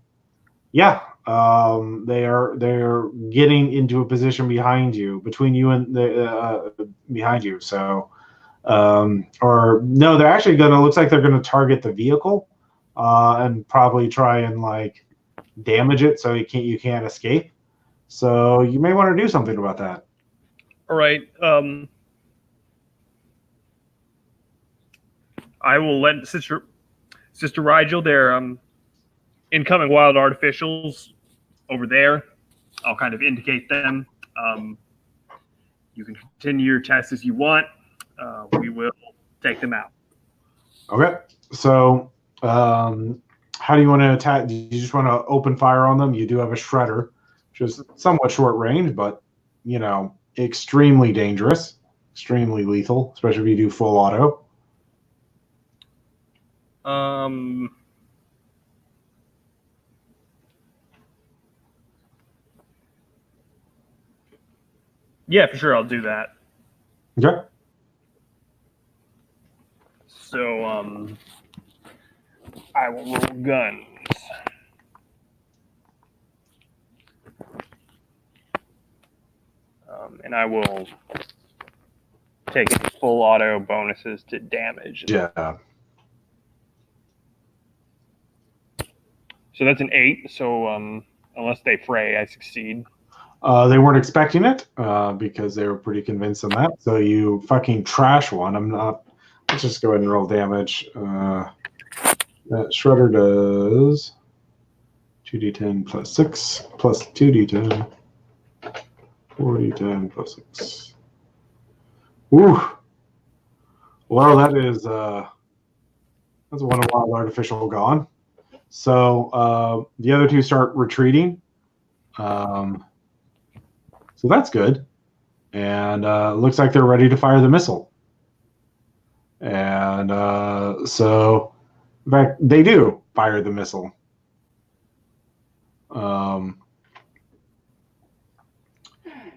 yeah, they are getting into a position behind you, between you and the behind you. So or no, they're actually looks like they're gonna target the vehicle and probably try and like damage it so you can't escape. So you may want to do something about that. All right. I will let Sister Rigel, their incoming wild artificials over there. I'll kind of indicate them. You can continue your test as you want. We will take them out. Okay. So, how do you want to attack? Do you just want to open fire on them? You do have a shredder, which is somewhat short range, but extremely dangerous, extremely lethal, especially if you do full auto. Yeah, for sure, I'll do that. Okay. So, I will roll guns. And I will take full auto bonuses to damage. Yeah. So that's an 8. So unless they fray, I succeed. They weren't expecting it because they were pretty convinced on that. So you fucking trash one. I'm not. Let's just go ahead and roll damage. That shredder does 2d10 plus 6 plus 2d10. 4d10 plus 6. Ooh. Well, that's one of wild artificial gone. So the other two start retreating. So that's good. And looks like they're ready to fire the missile. And so, in fact, they do fire the missile.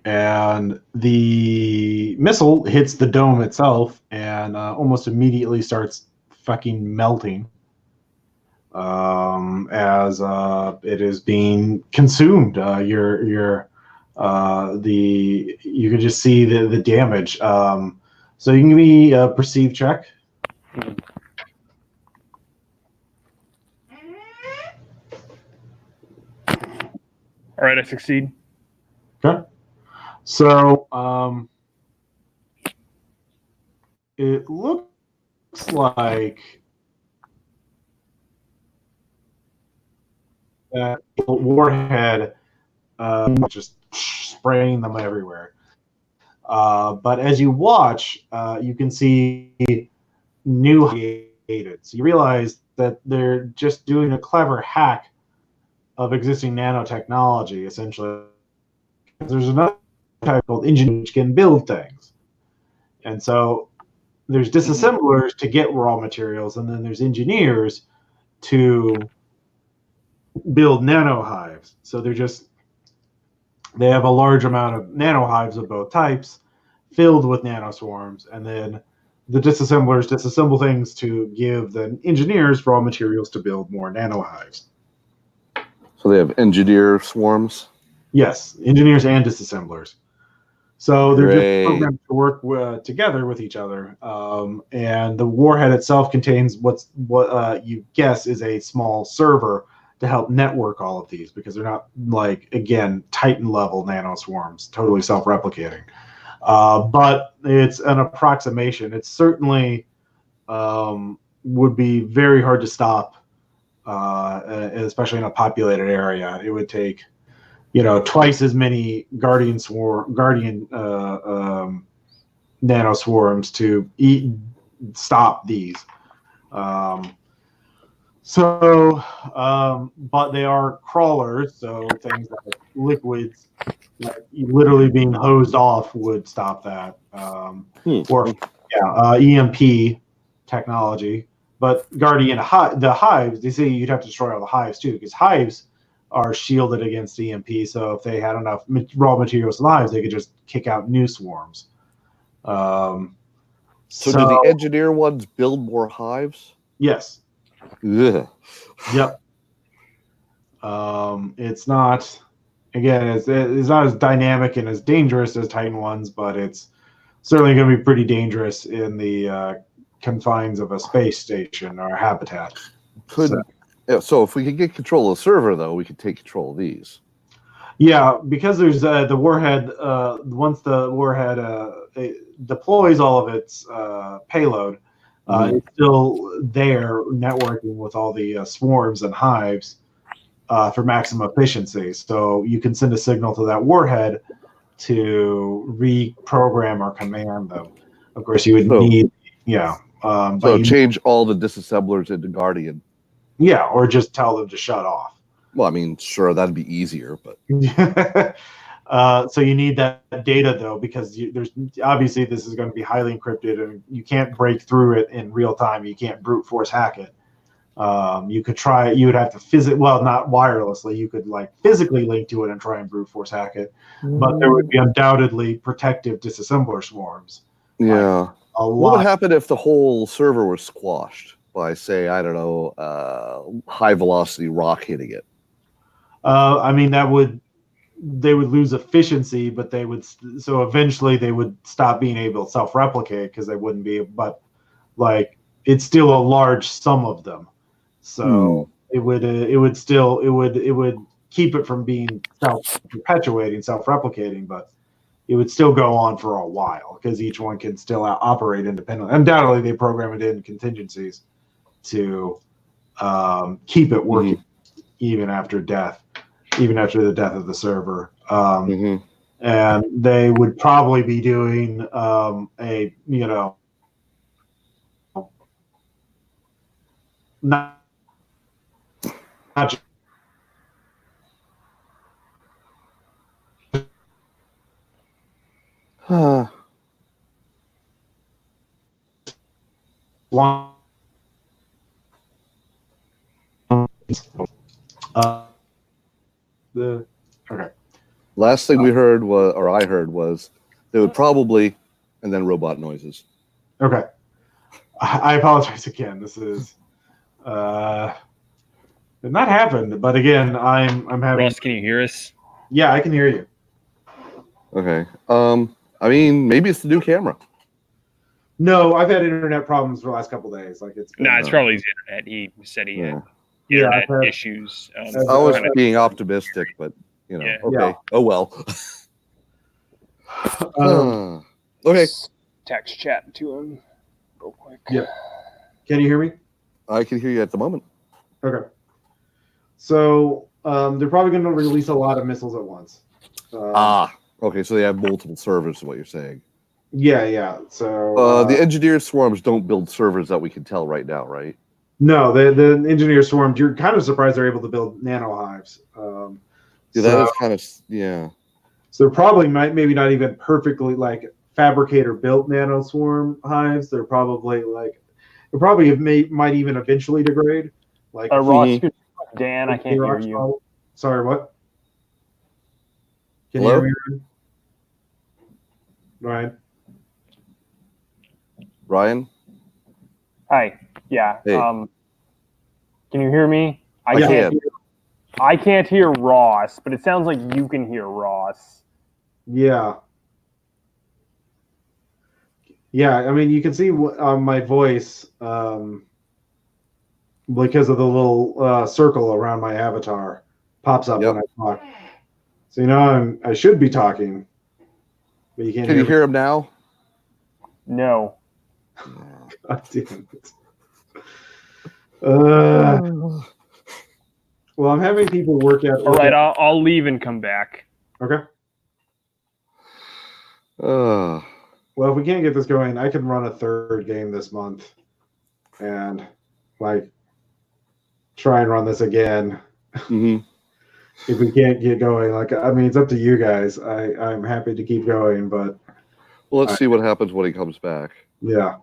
And the missile hits the dome itself and almost immediately starts fucking melting as it is being consumed. You can just see the damage. So you can give me a perceive check. All right, I succeed. Okay. So it looks like that warhead just spraying them everywhere. But as you watch, you can see new created. So you realize that they're just doing a clever hack of existing nanotechnology, essentially. There's another type called engineering which can build things. And so there's disassemblers to get raw materials, and then there's engineers to build nano hives. So they have a large amount of nano hives of both types filled with nanoswarms, and then the disassemblers disassemble things to give the engineers raw materials to build more nano hives. So they have engineer swarms? Yes, engineers and disassemblers. So they're just programmed to work together with each other. And the warhead itself contains what you guess is a small server to help network all of these, because they're not, like, again, Titan level nanoswarms, totally self-replicating. But it's an approximation. It certainly would be very hard to stop, especially in a populated area. It would take, twice as many guardian nanoswarms to stop these. But they are crawlers, so things like liquids, like literally being hosed off, would stop that. EMP technology. But the hives, they say you'd have to destroy all the hives too, because hives are shielded against EMP. So if they had enough raw materials in the hives, they could just kick out new swarms. So do the engineer ones build more hives? Yes. Yeah. Yep. It's not, again, it's not as dynamic and as dangerous as Titan ones, but it's certainly going to be pretty dangerous in the confines of a space station or a habitat. So if we could get control of the server, though, we could take control of these. Yeah, because there's the warhead. Once the warhead deploys all of its payload, it's still there networking with all the swarms and hives for maximum efficiency. So you can send a signal to that warhead to reprogram or command them. Of course, you would need, So change all the disassemblers into Guardian. Yeah, or just tell them to shut off. Well, I mean, sure, that'd be easier, but so you need that data though, because there's obviously this is going to be highly encrypted, and you can't break through it in real time. You can't brute force hack it. You could try. You would have to not wirelessly. You could like physically link to it and try and brute force hack it, but there would be undoubtedly protective disassembler swarms. Yeah. What would happen if the whole server was squashed by, say, I don't know, high velocity rock hitting it? I mean, they would lose efficiency, but so eventually they would stop being able to self-replicate because they wouldn't be. But like, it's still a large sum of them, so it would keep it from being self-perpetuating, self-replicating, but it would still go on for a while because each one can still operate independently. Undoubtedly, they program it in contingencies to keep it working even after death, even after the death of the server. And they would probably be doing not long. Okay. Last thing we heard was, or I heard was, they would probably, and then robot noises. Okay. I apologize again. This is it not happened, but again, I'm having. Ross, can you hear us? Yeah, I can hear you. Okay. I mean, maybe it's the new camera. No, I've had internet problems for the last couple of days. Like it's probably his internet. He said he had internet issues. I was being optimistic, but you know, okay. Oh well. Okay. Text chat to him real quick. Yeah. Can you hear me? I can hear you at the moment. Okay. So they're probably going to release a lot of missiles at once. Okay. So they have multiple servers, is what you're saying. Yeah. So the engineer swarms don't build servers that we can tell right now, right? No, the engineer swarms. You're kind of surprised they're able to build nano hives. That is kind of So they're probably maybe not even perfectly like fabricator built nano swarm hives. They're probably might even eventually degrade. Like Ross, Dan, I can't hear you. Sorry, what? Can Hello? you hear me? Ryan? Hi. Yeah. Hey. Can you hear me? I can't hear Ross, but it sounds like you can hear Ross. Yeah. Yeah, I mean, you can see my voice because of the little circle around my avatar pops up when I talk. So I should be talking, but you can't. Can you hear him now? No. God damn it. Well, I'm having people work out. All right, I'll leave and come back. Okay. Well, if we can't get this going, I can run a third game this month, and try and run this again. If we can't get going, it's up to you guys. I'm happy to keep going, but let's see what happens when he comes back. Yeah.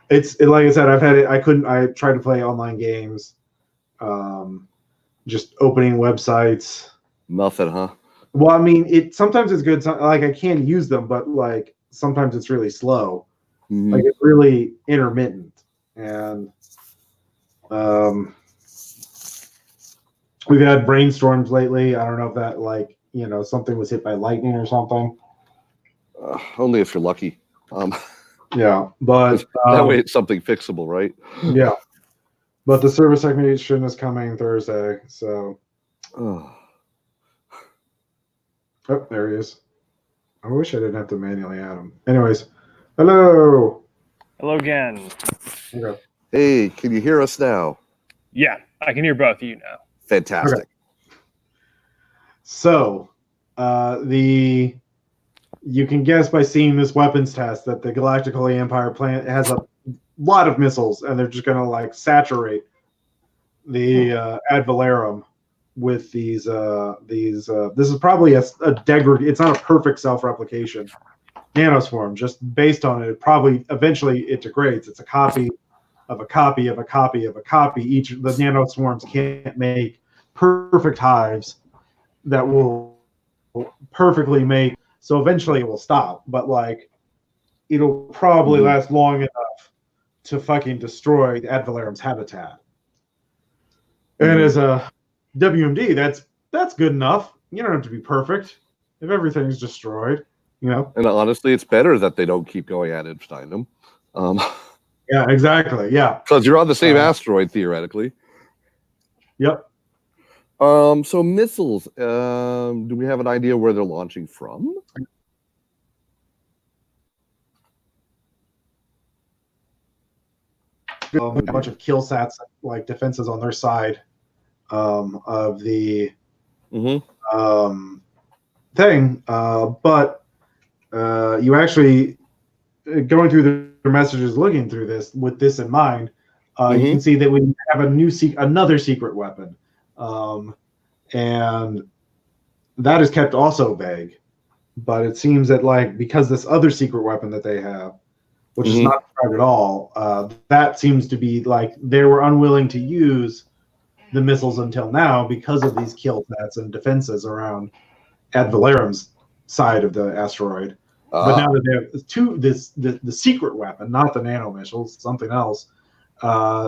It's like I said, I tried to play online games, just opening websites. Nothing, huh? Well, I mean, sometimes it's good. I can use them, but sometimes it's really slow. It's really intermittent, and we've had brainstorms lately. I don't know if that something was hit by lightning or something. Only if you're lucky. Yeah, but that way it's something fixable, right? Yeah, but the service technician is coming Thursday, so. Oh, there he is. I wish I didn't have to manually add him. Anyways, hello. Hello again. Okay. Hey, can you hear us now? Yeah, I can hear both of you now. Fantastic. Okay. So, the you can guess by seeing this weapons test that the Galactic Holy Empire plant has a lot of missiles, and they're just going to like saturate the ad valorem with these. This is probably a degrade. It's not a perfect self-replication nanoswarm. Just based on it, probably eventually it degrades. It's a copy of a copy of a copy of a copy. Each of the nanoswarms can't make perfect hives that will perfectly make. So eventually it will stop, but like it'll probably last long enough to fucking destroy the ad valerum's habitat. And as a WMD, that's good enough. You don't have to be perfect if everything's destroyed, you know. And honestly, it's better that they don't keep going at infinitum. Yeah, exactly. Yeah, because you're on the same asteroid theoretically. Yep. So missiles. Do we have an idea where they're launching from? A bunch of kill sats, like defenses on their side of the thing. But you actually, going through the messages, looking through this with this in mind, you can see that we have another secret weapon. And that is kept also vague. But it seems that like because this other secret weapon that they have, which is not described at all, that seems to be like they were unwilling to use the missiles until now because of these kill sets and defenses around ad valerum's side of the asteroid. But now that they have the secret weapon, not the nano missiles, something else,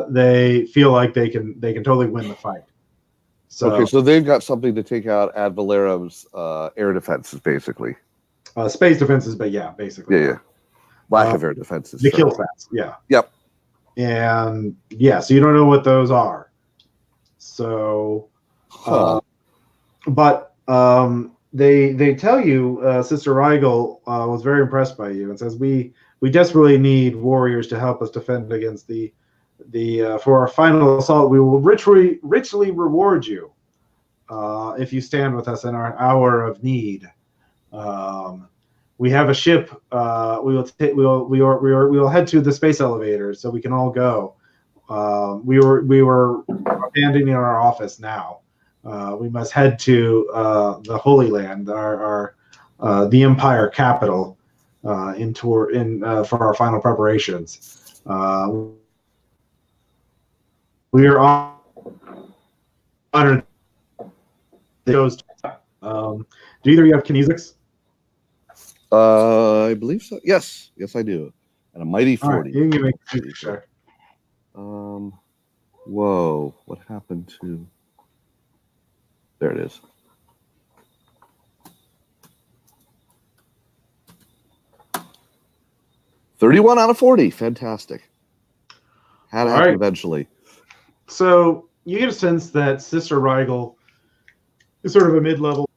they feel like they can totally win the fight. So, okay, so they've got something to take out ad valerum's air defenses, basically. Space defenses, but yeah, basically. Yeah. Lack of air defenses. The kill stats, yeah. Yep. And yeah, so you don't know what those are. So, but they tell you, Sister Rigel was very impressed by you and says we desperately need warriors to help us defend against the for our final assault. We will richly reward you if you stand with us in our hour of need. We have a ship. We will head to the space elevator so we can all go. We were abandoning our office now. We must head to the Holy Land, the Empire capital, for our final preparations. We are honored. Do either of you have kinesics? I believe so. Yes, I do. And a mighty 40. Right, you can make a kinesics check. Whoa! What happened to? There it is. $31 out of 40. Fantastic. Had to happen eventually. So you get a sense that Sister Rigel is sort of a mid-level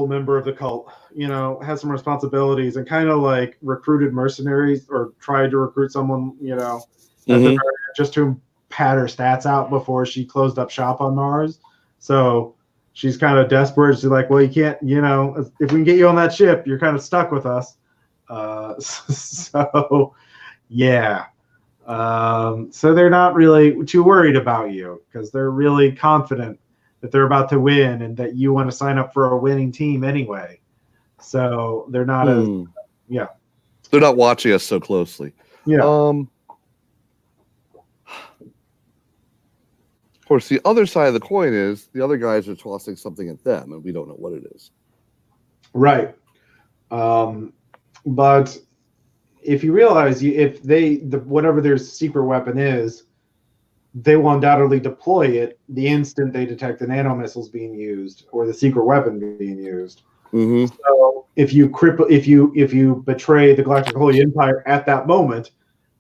member of the cult. You know, has some responsibilities and kind of like recruited mercenaries or tried to recruit someone. You know, just to pad her stats out before she closed up shop on Mars. So she's kind of desperate. She's like, well, you can't, you know, if we can get you on that ship, you're kind of stuck with us. So, yeah. So they're not really too worried about you because they're really confident that they're about to win and that you want to sign up for a winning team anyway. So they're not They're not watching us so closely. Yeah. Of course, the other side of the coin is the other guys are tossing something at them, and we don't know what it is. Right. But if you realize, whatever their secret weapon is, they will undoubtedly deploy it the instant they detect the nano missiles being used or the secret weapon being used. So if you betray the Galactic Holy Empire at that moment,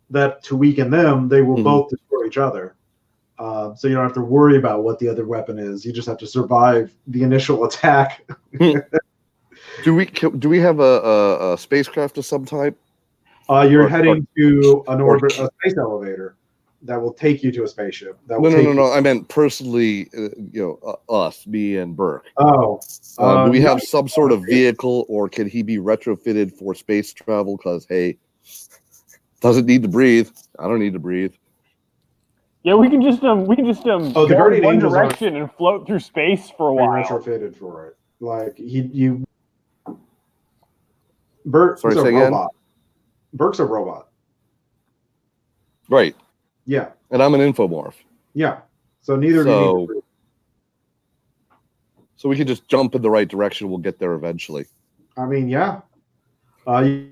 that to weaken them, they will both destroy each other. So you don't have to worry about what the other weapon is. You just have to survive the initial attack. Do we have a spacecraft of some type? You're heading to an orbit, a space elevator. that will take you to a spaceship. That No, will no. I meant personally, us, me and Burke. Oh, Do we have some sort of vehicle, or can he be retrofitted for space travel? Because hey, doesn't need to breathe. I don't need to breathe. Yeah, we can just the go Guardian in one Angels direction and float through space for a be while. retrofitted for it. Like Burke's Sorry, a say again? robot. Burke's a robot. Right. Yeah. And I'm an infomorph. Yeah. So neither of you need to breathe. So we can just jump in the right direction. We'll get there eventually. I mean, yeah. You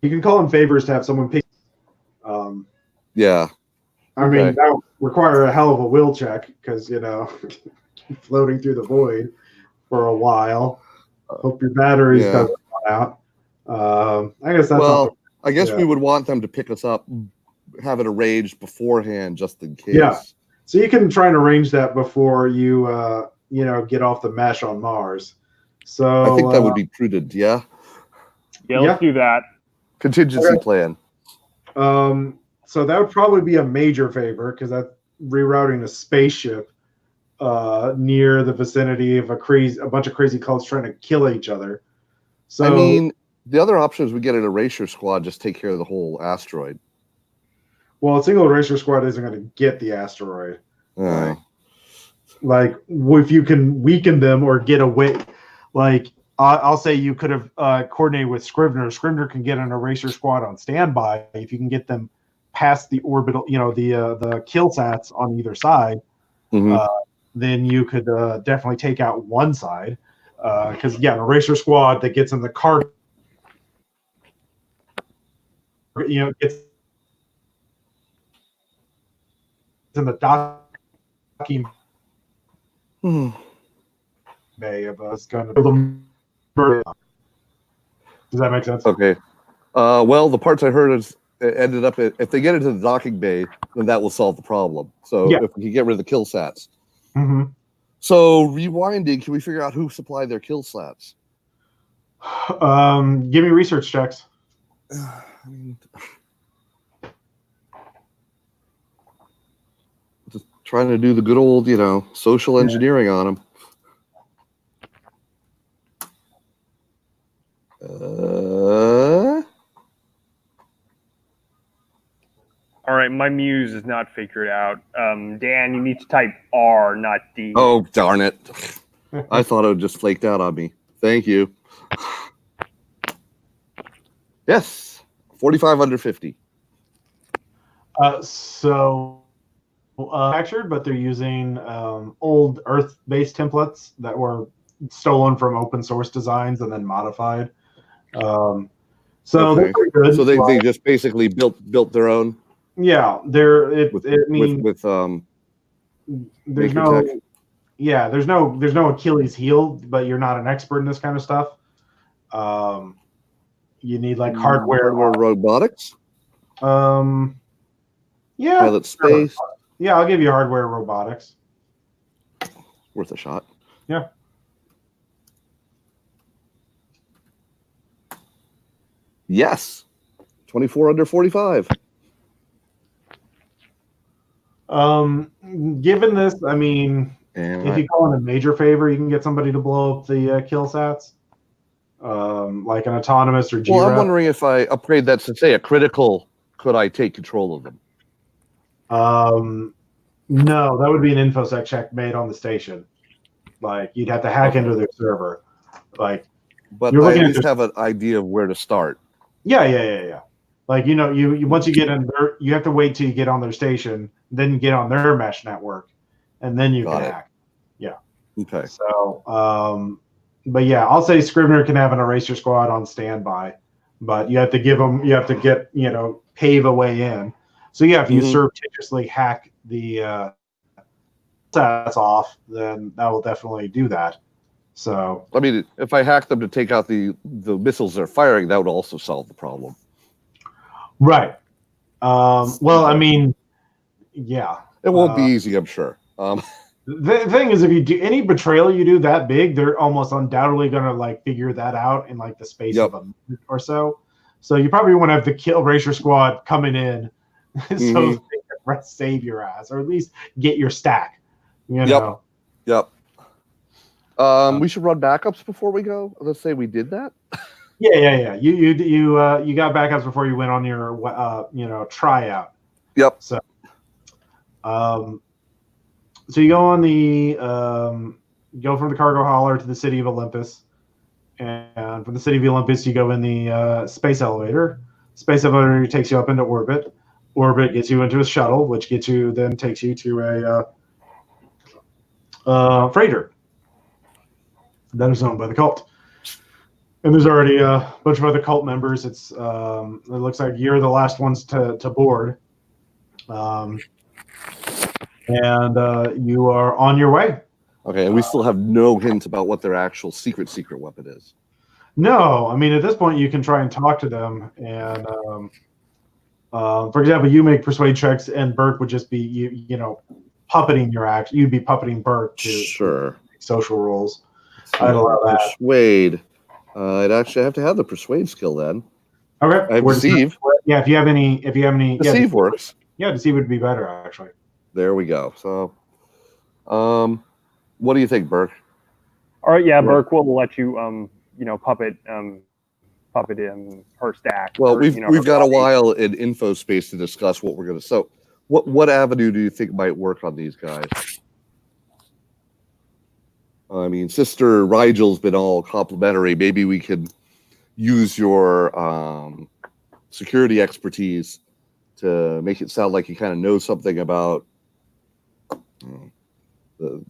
can call in favors to have someone pick. Yeah. I mean, that would require a hell of a will check because, floating through the void for a while. Hope your batteries don't run out. I guess that's I guess we would want them to pick us up, have it arranged beforehand just in case. Yeah. So you can try and arrange that before you, get off the mesh on Mars. So I think that would be prudent, yeah? Yeah, let's do that. Contingency plan. So that would probably be a major favor because that's rerouting a spaceship near the vicinity of a bunch of crazy cults trying to kill each other. So I mean, the other option is we get an erasure squad, just take care of the whole asteroid. Well, a single erasure squad isn't going to get the asteroid. Right. If you can weaken them or get away, I'll say you could have coordinated with Scrivener. Scrivener can get an erasure squad on standby if you can get them past the orbital, the kill sats on either side. Mm-hmm. Then you could definitely take out one side because an erasure squad that gets in the cargo, gets in the docking bay of us going to burn. Does that make sense? Okay. Well, the parts I heard is it ended up if they get into the docking bay, then that will solve the problem. So if we can get rid of the kill sats. Mm-hmm. So rewinding, can we figure out who supplied their kill sats? Give me research checks. Just trying to do the good old, social engineering on them. All right, my muse is not figured out. Dan, you need to type R, not D. Oh, darn it. I thought it would just flaked out on me. Thank you. Yes, 45 under 50. Manufactured, but they're using old Earth-based templates that were stolen from open source designs and then modified. They're pretty good. So they just basically built their own. Yeah, there's no Achilles heel, but you're not an expert in this kind of stuff. You need hardware robotics. Yeah, pilot space. Yeah, I'll give you hardware robotics. Worth a shot. Yeah. Yes. 24 under 45. Given this, I mean, if you call in a major favor, you can get somebody to blow up the kill sats, like an autonomous or G-Rep. Well, I'm wondering if I upgrade that to say a critical, could I take control of them? No, that would be an infosec check made on the station. You'd have to hack into their server. But I at least have an idea of where to start. Yeah. You once you get in there, you have to wait till you get on their station, then you get on their mesh network, and then you can hack. Yeah. Okay. So, but yeah, I'll say Scrivener can have an erasure squad on standby, but you have to pave a way in. So yeah, if you surreptitiously hack the stats off, then that will definitely do that. So I mean, if I hack them to take out the missiles they're firing, that would also solve the problem. Right. Well, I mean, yeah. It won't be easy, I'm sure. The thing is, if you do any betrayal you do that big, they're almost undoubtedly going to figure that out in the space of a minute or so. So you probably want to have the kill erasure squad coming in so they can rest save your ass, or at least get your stack. You Yep. know. Yep. We should run backups before we go. Let's say we did that. Yeah. You got backups before you went on your tryout. Yep. So you go on the go from the cargo hauler to the city of Olympus, and from the city of Olympus you go in the space elevator. Space elevator takes you up into orbit. Orbit gets you into a shuttle, which takes you to a freighter that is owned by the cult. And there's already a bunch of other cult members. It looks like you're the last ones to board. And you are on your way. Okay, and we still have no hint about what their actual secret weapon is. No, I mean, at this point, you can try and talk to them. And, for example, you make persuade checks, and Burke would just be, puppeting your act. You'd be puppeting Burke to social roles. I'd allow that. Persuade. I'd actually have to have the persuade skill then. Okay. I have deceive. Yeah, if you have any. Deceive works. Yeah, deceive would be better, actually. There we go. So, what do you think, Burke? All right, yeah, Burke will let you, puppet her stack. Well, or, we've got a while in info space to discuss what we're going to. So, what avenue do you think might work on these guys? I mean, Sister Rigel's been all complimentary. Maybe we could use your security expertise to make it sound like you kind of know something about the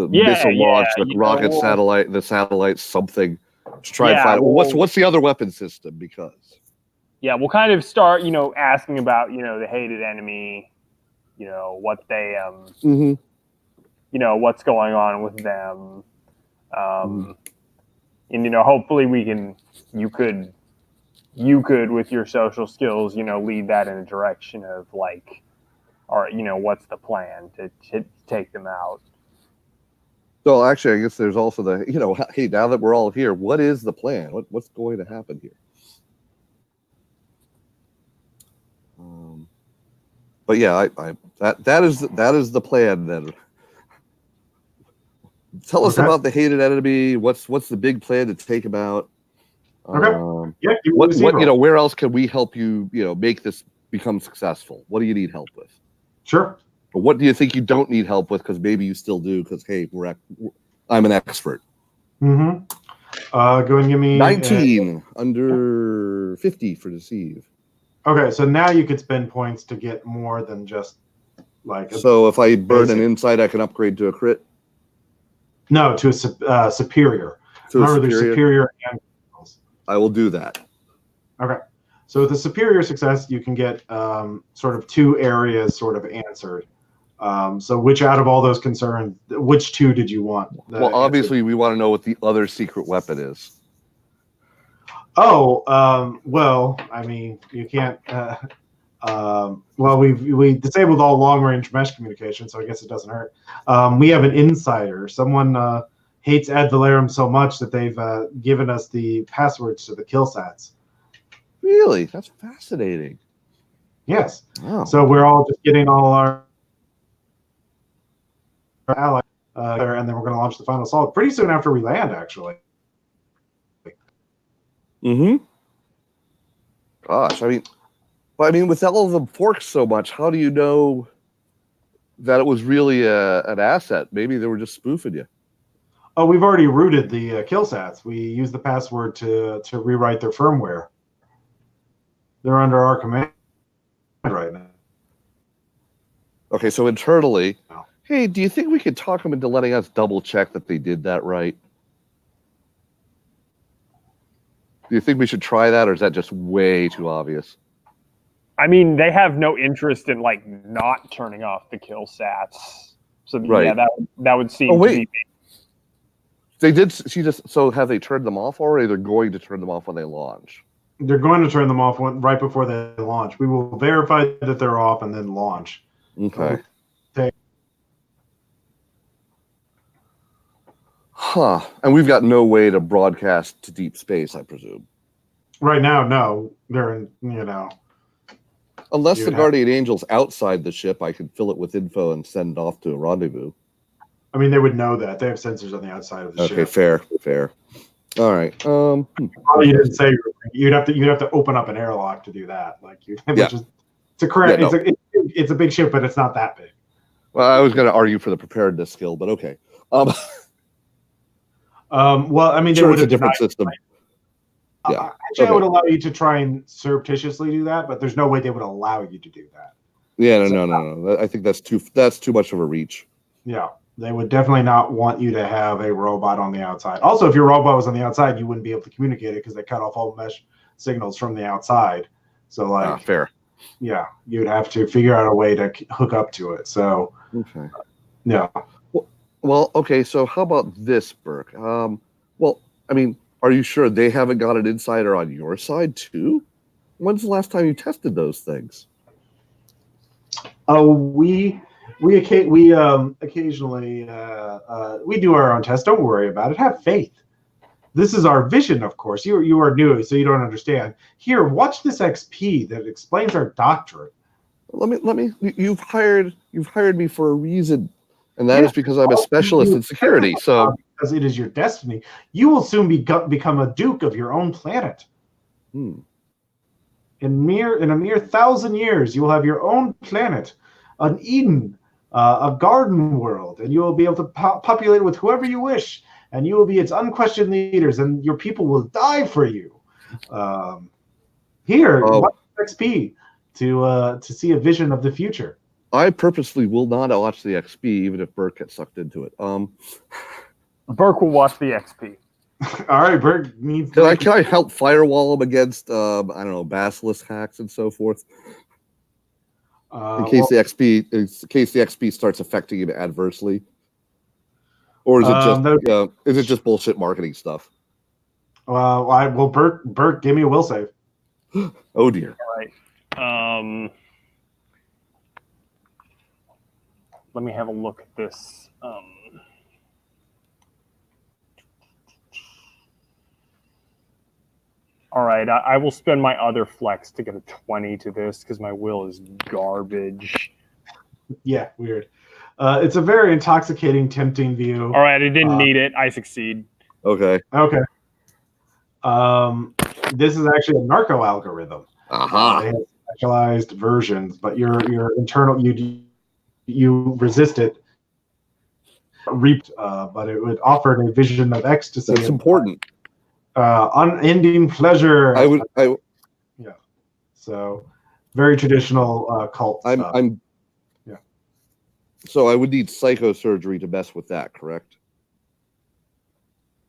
missile launch, the rocket satellite, the satellite, something to try and find what's the other weapon system, because we'll kind of start asking about the hated enemy, what they what's going on with them, and hopefully you could with your social skills lead that in a direction of like, all right, what's the plan to take them out. So actually, I guess there's also the hey, now that we're all here, what is the plan? What's going to happen here? But yeah, that is the plan then. Tell us about the hated enemy. What's the big plan to take them out? Okay. Where else can we help you? Make this become successful. What do you need help with? Sure. But what do you think you don't need help with? Because maybe you still do. Because hey, I'm an expert. Mm-hmm. Go and give me 19 under 50 for deceive. Okay, so now you could spend points to get more than just like. So if I burn an insight, I can upgrade to a crit. No, to a superior. Remember, there's superior and criticals. I will do that. Okay. So with a superior success, you can get sort of 2 areas sort of answered. So which out of all those concerned, which 2 did you want? Well, obviously, we want to know what the other secret weapon is. Oh, well, I mean, you can't. We disabled all long-range mesh communication, so I guess it doesn't hurt. We have an insider. Someone hates Ad Valorem so much that they've given us the passwords to the kill sats. Really? That's fascinating. Yes. Wow. So we're all just getting all our allies there, and then we're going to launch the final assault pretty soon after we land, actually. Mm-hmm. Gosh, I mean, with all of them forks so much, how do you know that it was really an asset? Maybe they were just spoofing you. Oh, we've already routed the kill sats. We use the password to rewrite their firmware. They're under our command right now. Okay, so internally, No. Hey, do you think we could talk them into letting us double check that they did that right? Do you think we should try that, or is that just way too obvious? I mean, they have no interest in like not turning off the kill sats. So yeah, that would seem to be. They did. So have they turned them off already? They're going to turn them off when they launch. They're going to turn them off right before they launch. We will verify that they're off and then launch. Okay. Huh. And we've got no way to broadcast to deep space, I presume. Right now, no. They're in, Unless the guardian angel's outside the ship, I can fill it with info and send off to a rendezvous. I mean, they would know that. They have sensors on the outside of the ship. Okay, fair. All right. Well, you didn't say you'd have to open up an airlock to do that. Like it's a big ship, but it's not that big. Well, I was going to argue for the preparedness skill, but okay. Well, I mean, sure, it's a different system. Yeah. Actually, I would allow you to try and surreptitiously do that, but there's no way they would allow you to do that. Yeah, no. I think that's too much of a reach. Yeah. They would definitely not want you to have a robot on the outside. Also, if your robot was on the outside, you wouldn't be able to communicate it because they cut off all mesh signals from the outside. So, fair. Yeah, you'd have to figure out a way to hook up to it. So, okay. Yeah. Well, okay. So, how about this, Burke? Well, I mean, are you sure they haven't got an insider on your side too? When's the last time you tested those things? Oh, we occasionally we do our own tests. Don't worry about it. Have faith. This is our vision, of course. You are new, so you don't understand. Here, watch this XP that explains our doctrine. Let me. You've hired me for a reason, and that is because I'm a specialist in security. So because it is your destiny, you will soon become a duke of your own planet. In a mere 1,000 years, you will have your own planet, an Eden. A garden world, and you will be able to populate with whoever you wish, and you will be its unquestioned leaders, and your people will die for you. Watch XP to see a vision of the future. I purposely will not watch the XP, even if Burke gets sucked into it. Burke will watch the XP. All right, Burke needs. Can I help firewall him against I don't know, basilisk hacks and so forth? In case the XP starts affecting him adversely, or is it just bullshit marketing stuff? Burke, give me a will save. Oh dear. All right. Let me have a look at this. All right, I will spend my other flex to get a 20 to this because my will is garbage. Yeah, weird. It's a very intoxicating, tempting view. All right, I didn't need it. I succeed. Okay. This is actually a narco algorithm. They have specialized versions, but your internal you resist it. But it would offer a vision of ecstasy. That's important. Unending pleasure. Yeah. So very traditional cult stuff. Yeah. So I would need psychosurgery to mess with that, correct?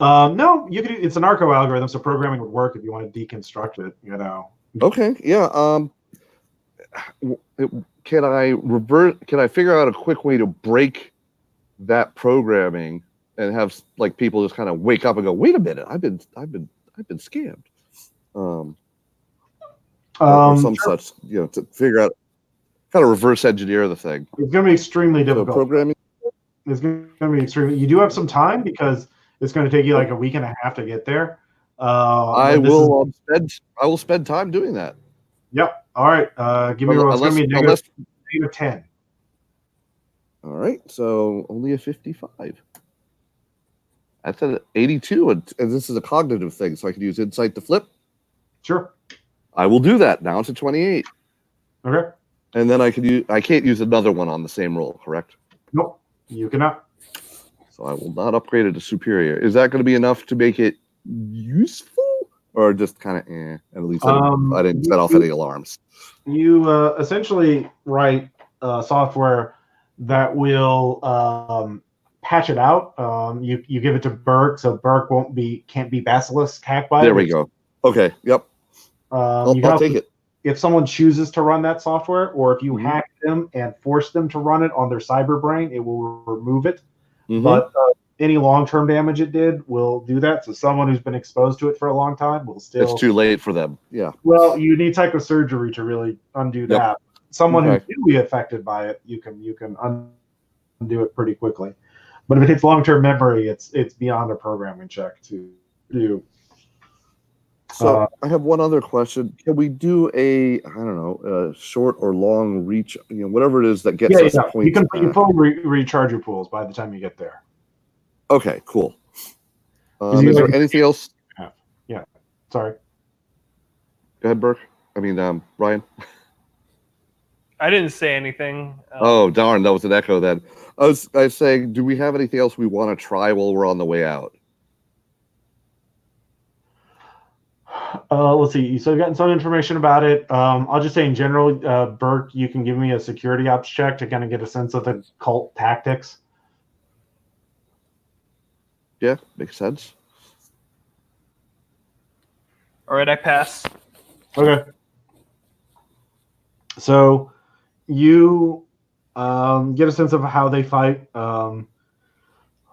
No, you could. It's a narco algorithm, so programming would work if you want to deconstruct it. Okay. Yeah. Can I figure out a quick way to break that programming and have like people just kind of wake up and go, wait a minute, I've been scammed, or some such, to figure out how to reverse engineer the thing. It's going to be extremely difficult. So programming. It's going to be extremely. You do have some time because it's going to take you like a week and a half to get there. I will spend time doing that. Yep. All right. Give me a roll. It's going to be negative 10. All right. So only a 55. That's an 82, and this is a cognitive thing, so I can use insight to flip. Sure. I will do that. Now it's a 28. Okay. And then I can't use another one on the same roll, correct? Nope. You cannot. So I will not upgrade it to superior. Is that going to be enough to make it useful, or just kind of at least I didn't set off any alarms? You essentially write software that will patch it out. You give it to Burke, so Burke can't be basilisk hacked by it. There we go. Okay. Yep. I'll take it. If someone chooses to run that software, or if you hack them and force them to run it on their cyber brain, it will remove it. But any long-term damage it did will do that. So someone who's been exposed to it for a long time will still. It's too late for them. Yeah. Well, you need psychosurgery to really undo that. Someone who's newly affected by it, you can undo it pretty quickly. But if it hits long-term memory, it's beyond a programming check to do. So I have one other question. Can we do a, I don't know, a short or long reach, whatever it is that gets us points? You can fully recharge your pools by the time you get there. Okay, cool. Is there anything else? Yeah. Sorry. Go ahead, Burke. Ryan. I didn't say anything. Oh, darn. That was an echo then. I was saying, do we have anything else we want to try while we're on the way out? Let's see. So you've gotten some information about it. I'll just say in general, Burke, you can give me a security ops check to kind of get a sense of the cult tactics. Yeah, makes sense. All right, I pass. Okay. So you get a sense of how they fight. Like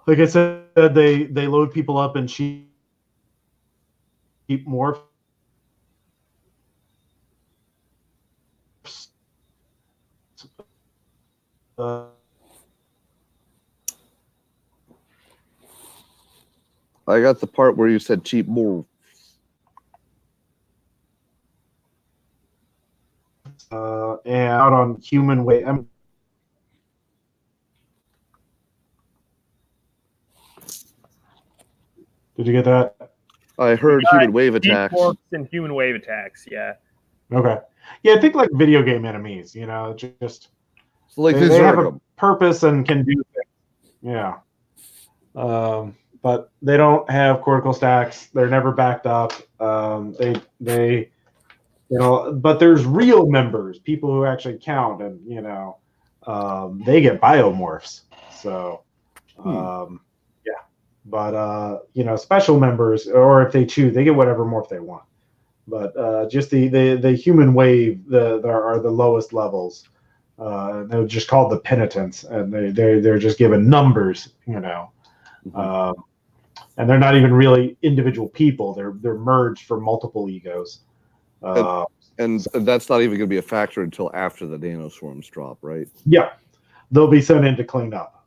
I said, they load people up in cheap morphs. I got the part where you said cheap more. And out on human weight. Did you get that? I heard human wave attacks. And human wave attacks, yeah. Okay. Yeah, think like video game enemies, just so like they have a purpose and can do things. Yeah. But they don't have cortical stacks. They're never backed up. They but there's real members, people who actually count, and they get biomorphs. So yeah. But special members, or if they choose, they get whatever morph they want. But just the human wave, are the lowest levels. They're just called the penitents, and they're just given numbers, and they're not even really individual people. They're merged from multiple egos. And that's not even going to be a factor until after the nanoswarms drop, right? Yeah, they'll be sent in to clean up.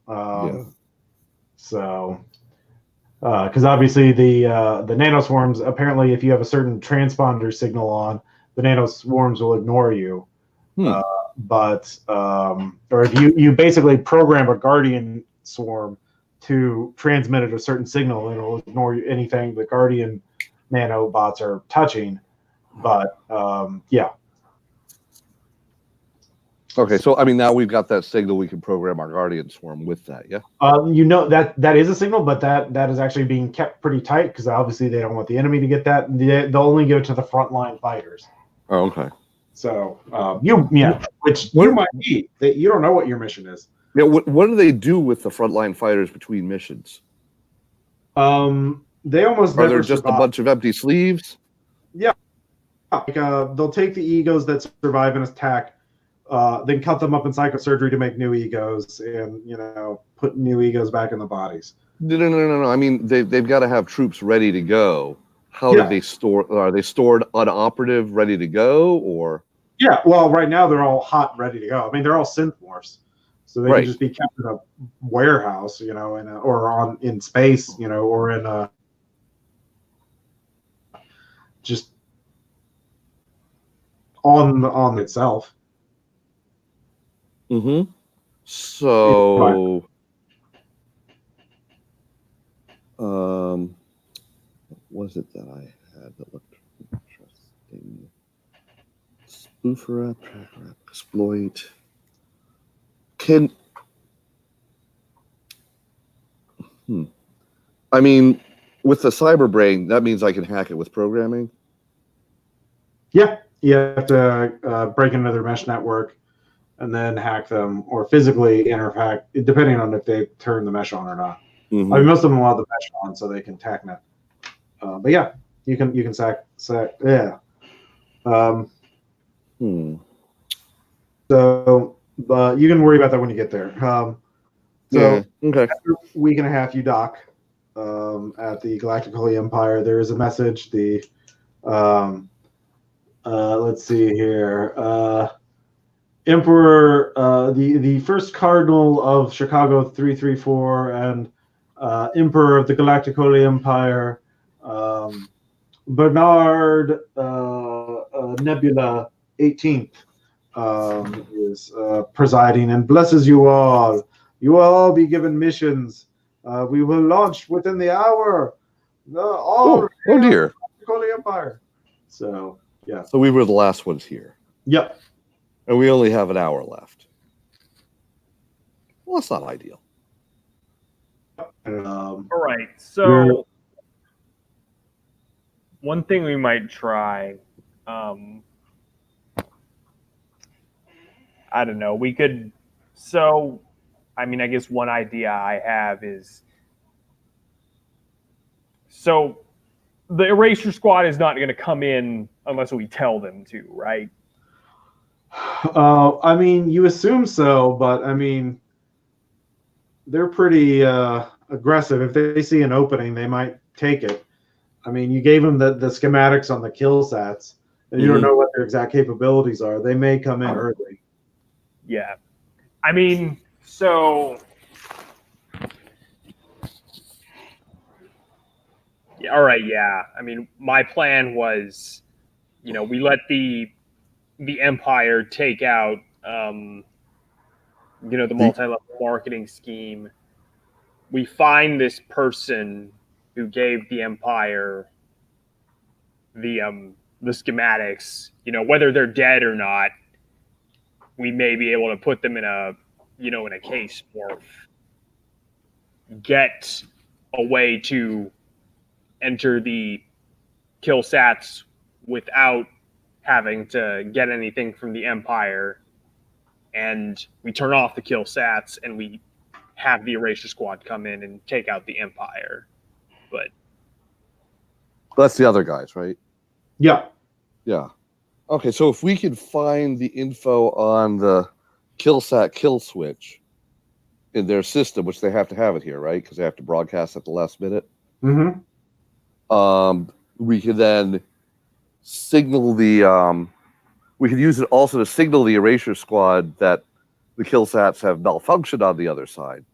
So, because obviously the nanoswarms, apparently, if you have a certain transponder signal on, the nanoswarms will ignore you. Or if you basically program a guardian swarm to transmit at a certain signal, it'll ignore anything the guardian nanobots are touching. But yeah. Okay, so now we've got that signal. We can program our guardian swarm with that. Yeah. That is a signal, but that is actually being kept pretty tight because obviously they don't want the enemy to get that. They'll only go to the frontline fighters. Oh, okay. So which you might be. You don't know what your mission is. Yeah. What do they do with the frontline fighters between missions? They almost are never there just survive. A bunch of empty sleeves? Yeah. Like, they'll take the egos that survive an attack, then cut them up in psychosurgery to make new egos, and put new egos back in the bodies. No. I mean, they've got to have troops ready to go. How do they store? Are they stored unoperative, ready to go, or? Yeah. Well, right now they're all hot, ready to go. I mean, they're all synth morphs, so they can just be kept in a warehouse, or in space, or in a just on itself. Mm-hmm. So, what was it that I had that looked interesting? Spoofer app, tracker app, exploit. I mean, with the cyber brain, that means I can hack it with programming? Yeah. You have to break into their mesh network and then hack them, or physically interfact, depending on if they turn the mesh on or not. Mm-hmm. I mean, most of them allow the mesh on so they can TACnet. But yeah, you can sack yeah. So, but you can worry about that when you get there. Okay. After a week and a half, you dock at the Galactic Holy Empire. There is a message. Let's see here. Emperor, the first Cardinal of Chicago 334 and Emperor of the Galactic Holy Empire Bernard Nebula 18th is presiding and blesses you all. You will all be given missions. We will launch within the hour. Oh dear. Galactic Holy Empire. So, yeah. So we were the last ones here. Yep. And we only have an hour left. Well, that's not ideal. All right. So one thing we might try, I don't know, we could, so, I mean, I guess one idea I have is, so the Erasure Squad is not going to come in unless we tell them to, right? I mean, you assume so, but I mean, they're pretty aggressive. If they see an opening, they might take it. I mean, you gave them the schematics on the kill sats, and you don't know what their exact capabilities are. They may come in early. Yeah. I mean, so... Yeah, all right, yeah. I mean, my plan was, you know, we let the Empire take out, you know, the multi-level marketing scheme. We find this person who gave the Empire the schematics, you know, whether they're dead or not, we may be able to put them in a, you know, in a case or get a way to enter the kill sats without having to get anything from the Empire. And we turn off the kill sats and we have the Erasure Squad come in and take out the Empire. But that's the other guys, right? Yeah. Yeah. Okay, so if we could find the info on the killsat kill switch in their system, which they have to have it here, right? Because they have to broadcast at the last minute. Mm-hmm. We could then signal the we could use it also to signal the Erasure Squad that the kill sats have malfunctioned on the other side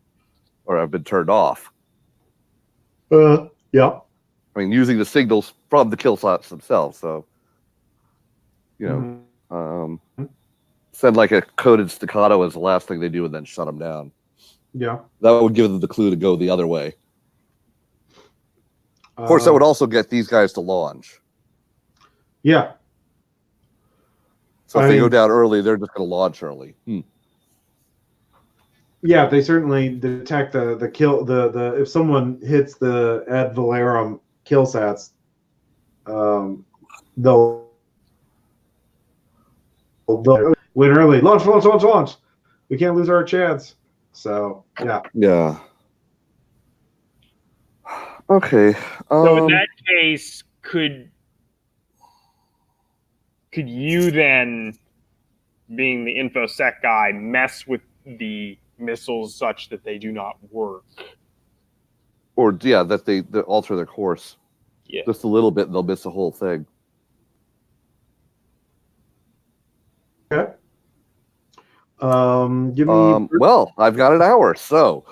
or have been turned off. Yeah. I mean, using the signals from the kill sats themselves. So, you know, send like a coded staccato as the last thing they do and then shut them down. Yeah. That would give them the clue to go the other way. Of course, that would also get these guys to launch. Yeah. So if they go down early, they're just going to launch early. Yeah, they certainly detect the kill the if someone hits the ad valorem kill sats, they'll win early. Launch. We can't lose our chance. So yeah. Yeah. Okay. So in that case, could you then, being the infosec guy, mess with the missiles such that they do not work? Or yeah, that they alter their course. Yeah. Just a little bit, and they'll miss the whole thing. Okay. Give me. Well, I've got an hour, so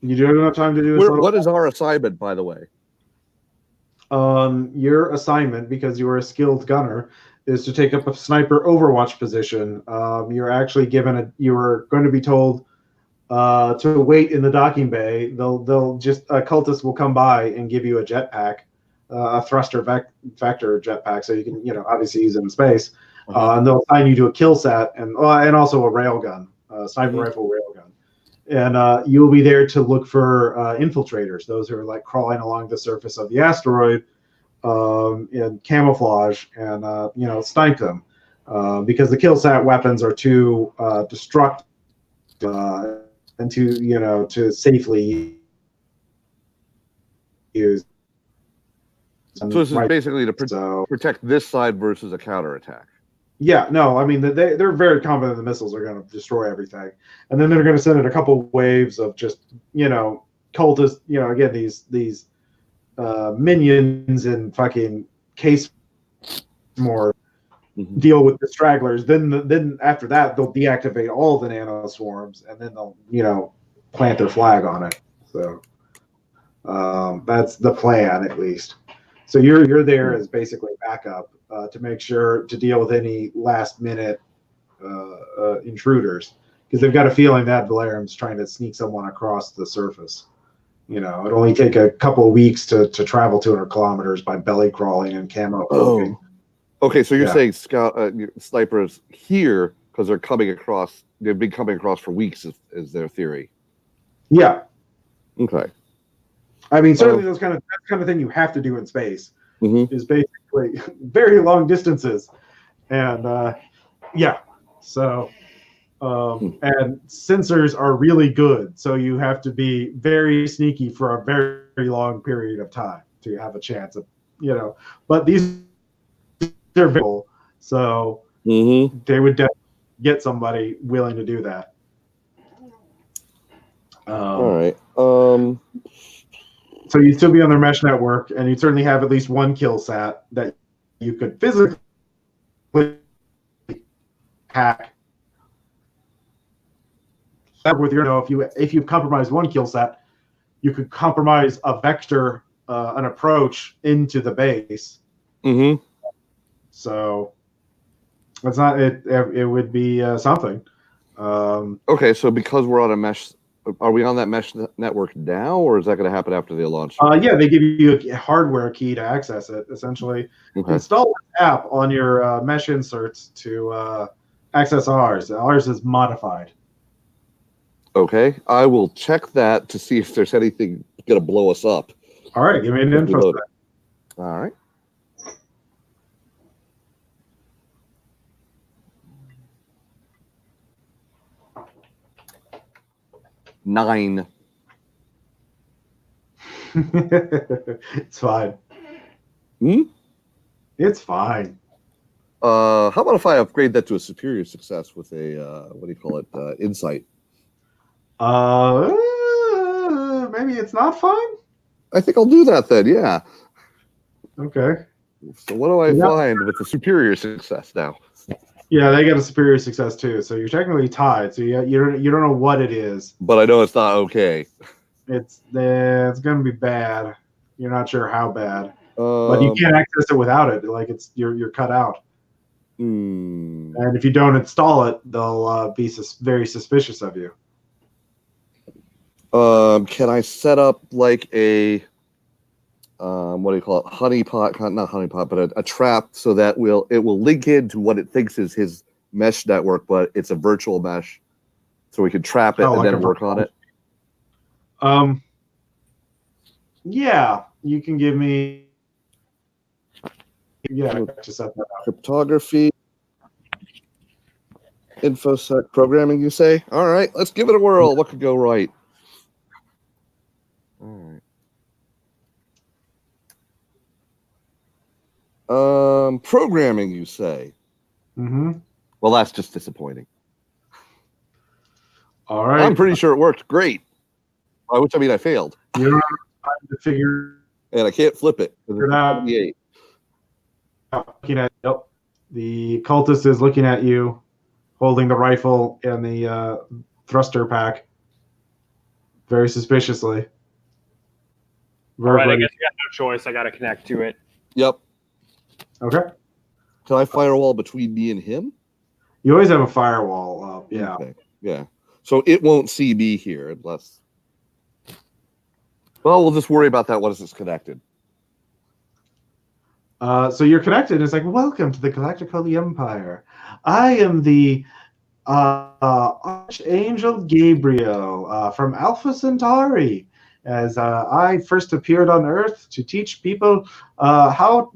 You do have enough time to do this. what is our assignment, by the way? Your assignment, because you are a skilled gunner, is to take up a sniper overwatch position. You're actually given you are going to be told to wait in the docking bay. They'll just a cultist will come by and give you a jetpack, a thruster vector jetpack, so you can obviously use it in space. And they'll assign you to a kill sat and also a railgun, sniper rifle railgun. And you'll be there to look for infiltrators, those who are like crawling along the surface of the asteroid in camouflage, and snipe them because the kill sat weapons are too destructive and to safely use. So this is basically to protect this side versus a counterattack. Yeah, no, I mean they're very confident the missiles are going to destroy everything, and then they're going to send in a couple waves of just cultists, again these minions in fucking case more deal with the stragglers. Then after that they'll deactivate all the nano swarms, and then they'll plant their flag on it. So that's the plan, at least. So you're there as basically backup to make sure to deal with any last minute intruders, because they've got a feeling that Valerium's trying to sneak someone across the surface. You know, it'll only take a couple of weeks to travel 200 kilometers by belly crawling and camo cloaking. Okay, so you're saying snipers here because they're coming across. They've been coming across for weeks, is their theory. Yeah. Okay. I mean, certainly that kind of thing you have to do in space is basically very long distances, and so and sensors are really good, so you have to be very sneaky for a very, very long period of time to have a chance of, but these are visible, so they would definitely get somebody willing to do that. All right. So you'd still be on their mesh network, and you'd certainly have at least one kill sat that you could physically hack. With if you compromise one kill sat, you could compromise a vector, an approach into the base. So it's not it. It would be something. Okay, so because we're on a mesh. Are we on that mesh network now, or is that going to happen after they launch? Yeah, they give you a hardware key to access it, essentially. Okay. Install an app on your mesh inserts to access ours. Ours is modified. Okay, I will check that to see if there's anything going to blow us up. All right, give me an info. All right. Nine. It's fine. It's fine. How about if I upgrade that to a superior success with a what do you call it? Insight. Maybe it's not fine. I think I'll do that then. Yeah. Okay. So what do I find with the superior success now? Yeah, they got a superior success too. So you're technically tied. So you don't know what it is. But I know it's not okay. It's going to be bad. You're not sure how bad. But you can't access it without it. Like you're cut out. And if you don't install it, they'll be very suspicious of you. Can I set up like a what do you call it? Honeypot, not honeypot, but a trap so that it will link into what it thinks is his mesh network, but it's a virtual mesh, so we can trap it and then work on it. Yeah, you can give me. Yeah, to set that up. Cryptography, infosec programming. You say? All right, let's give it a whirl. What could go right? All right. Programming, you say? Well, that's just disappointing. All right. I'm pretty sure it worked great. Which I mean, I failed. You don't have time to figure. And I can't flip it. Looking at the cultist is looking at you, holding the rifle and the thruster pack, very suspiciously. All right, I guess you got no choice. I got to connect to it. Yep. Okay. Can I firewall between me and him? You always have a firewall up. Yeah. Okay. Yeah. So it won't see me here unless. Well, we'll just worry about that once it's connected. So you're connected. It's like, welcome to the Galactic Holy Empire. I am the Archangel Gabriel from Alpha Centauri. As I first appeared on Earth to teach people how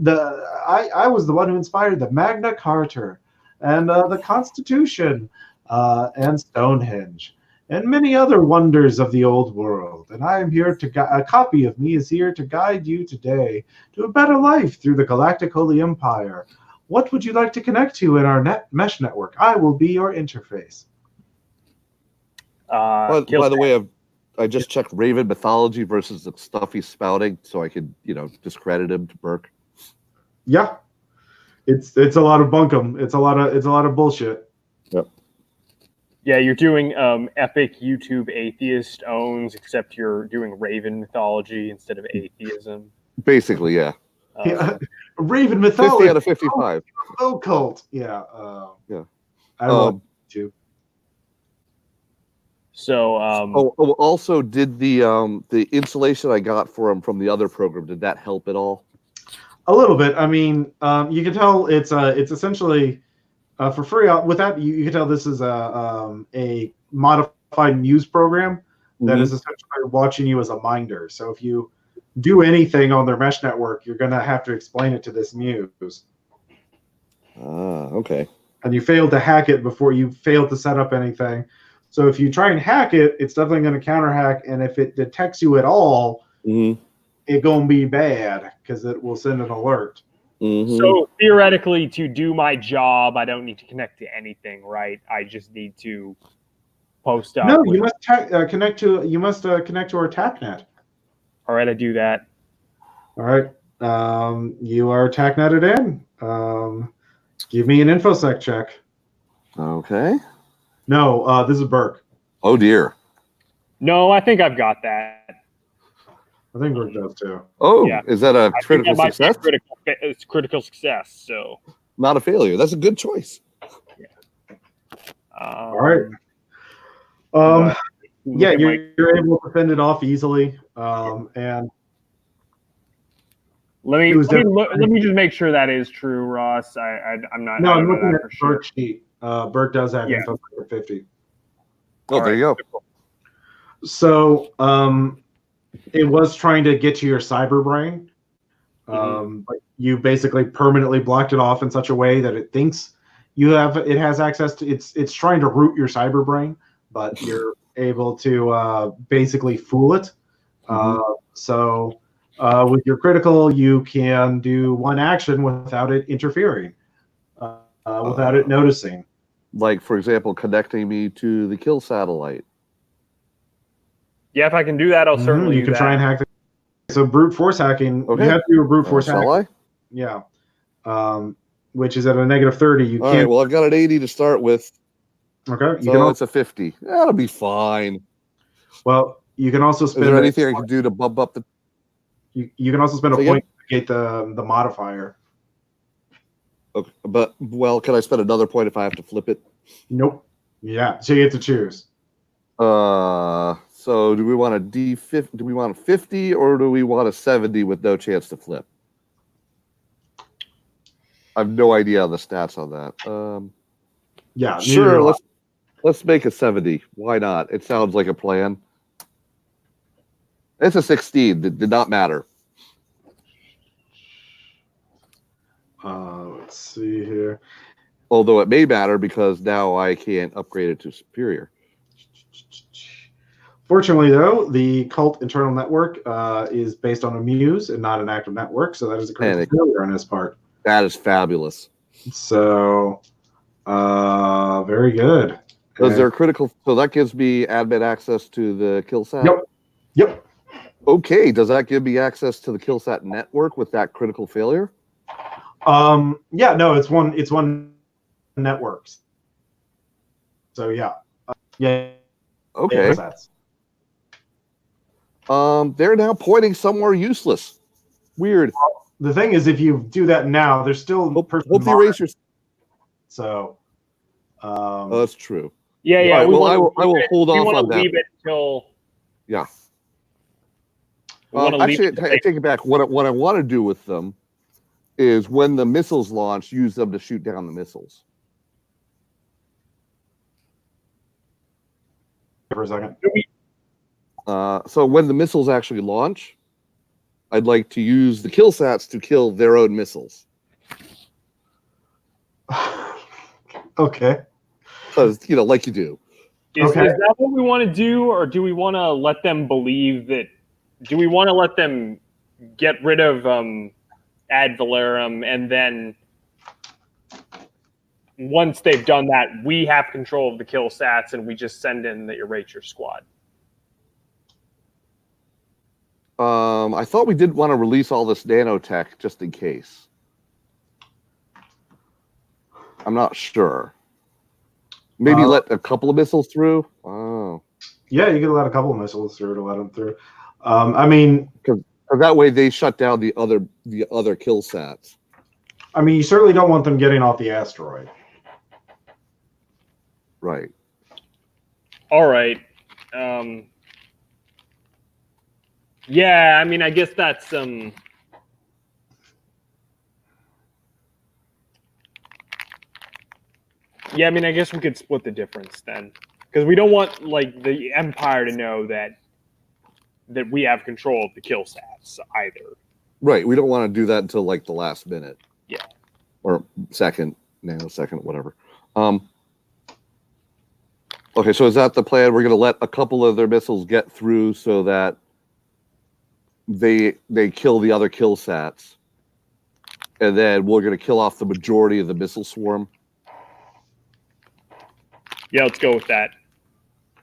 I was the one who inspired the Magna Carta and the Constitution and Stonehenge and many other wonders of the old world. And I am here a copy of me is here to guide you today to a better life through the Galactic Holy Empire. What would you like to connect to in our mesh network? I will be your interface. By the way, I just checked Raven mythology versus the stuff he's spouting, so I could, discredit him to Burke. Yeah, it's a lot of bunkum. It's a lot of bullshit. Yep. Yeah, you're doing epic YouTube atheist owns, except you're doing Raven mythology instead of atheism. Basically, yeah. Yeah. Raven 50 mythology. out of 55. Occult. Yeah. Yeah. I don't know to. So Also, did the insulation I got for him from the other program, did that help at all? A little bit. I mean, you can tell it's essentially for free. With that, you can tell this is a modified muse program that is essentially watching you as a minder. So if you do anything on their mesh network, you're going to have to explain it to this muse. Okay. And you failed to hack it before you failed to set up anything. So if you try and hack it, it's definitely going to counter hack. And if it detects you at all, it's going to be bad because it will send an alert. So theoretically, to do my job, I don't need to connect to anything, right? I just need to post up. No, you must connect to our TACnet. All right, I do that. All right, you are TACnetted in. Give me an infosec check. Okay. No, this is Burke. Oh dear. No, I think I've got that. I think Burke does too. Oh, yeah. Is that a critical success? It's critical success. So not a failure. That's a good choice. Yeah. All right. Yeah, you're able to fend it off easily. And let me just make sure that is true, Ross. I'm not. No, I'm looking at Burke's sheet. Burke does have info for 50. Oh, there you go. So, it was trying to get to your cyber brain. But you basically permanently blocked it off in such a way that it thinks it has access to it's trying to root your cyber brain, but you're able to basically fool it. So with your critical, you can do one action without it interfering, without it noticing. Like, for example, connecting me to the kill satellite. Yeah, if I can do that, I'll certainly you can try and hack. So brute force hacking, you have to do a brute force hacking. Yeah. Which is at a negative 30. You can't. All right, well, I've got an 80 to start with. Okay. So it's a 50. That'll be fine. Well, you can also spend. Is there anything I can do to bump up the. You can also spend a point to get the modifier. Okay, but, well, can I spend another point if I have to flip it? Nope. Yeah, so you get to choose. So do we want a D50? Do we want a 50 or do we want a 70 with no chance to flip? I have no idea on the stats on that. Yeah, sure. Let's make a 70. Why not? It sounds like a plan. It's a 16. It did not matter. Let's see here. Although it may matter because now I can't upgrade it to superior. Fortunately, though, the cult internal network is based on a muse and not an active network, so that is a critical failure on his part. That is fabulous. So, very good. Is there a critical? So that gives me admin access to the KillSat? Yep. Okay. Does that give me access to the KillSat network with that critical failure? Yeah. No, it's one network. So yeah. Yeah. Okay. They're now pointing somewhere useless. Weird. The thing is, if you do that now, there's still hope the erasers. So, that's true. Yeah. Right, well, I will hold off on that. Leave it till. Yeah. Actually, I take it back. What I want to do with them is when the missiles launch, use them to shoot down the missiles. For a second. So when the missiles actually launch, I'd like to use the KillSats to kill their own missiles. Okay. Because, like you do. Is that what we want to do, or do we want to let them believe that? Do we want to let them get rid of ad valorem, and then once they've done that, we have control of the KillSats, and we just send in the Erasure squad? I thought we did want to release all this nanotech just in case. I'm not sure. Maybe let a couple of missiles through. Oh. Yeah, you can let a couple of missiles through to let them through. I mean, So that way they shut down the other kill sats. I mean, you certainly don't want them getting off the asteroid. Right. All right. Yeah, I mean, I guess that's yeah, I mean, I guess we could split the difference then, because we don't want like the Empire to know that we have control of the kill stats either. Right. We don't want to do that until like the last minute. Yeah. Or second, nanosecond, whatever. Okay, so is that the plan? We're going to let a couple of their missiles get through so that they kill the other kill sats, and then we're going to kill off the majority of the missile swarm. Yeah, let's go with that.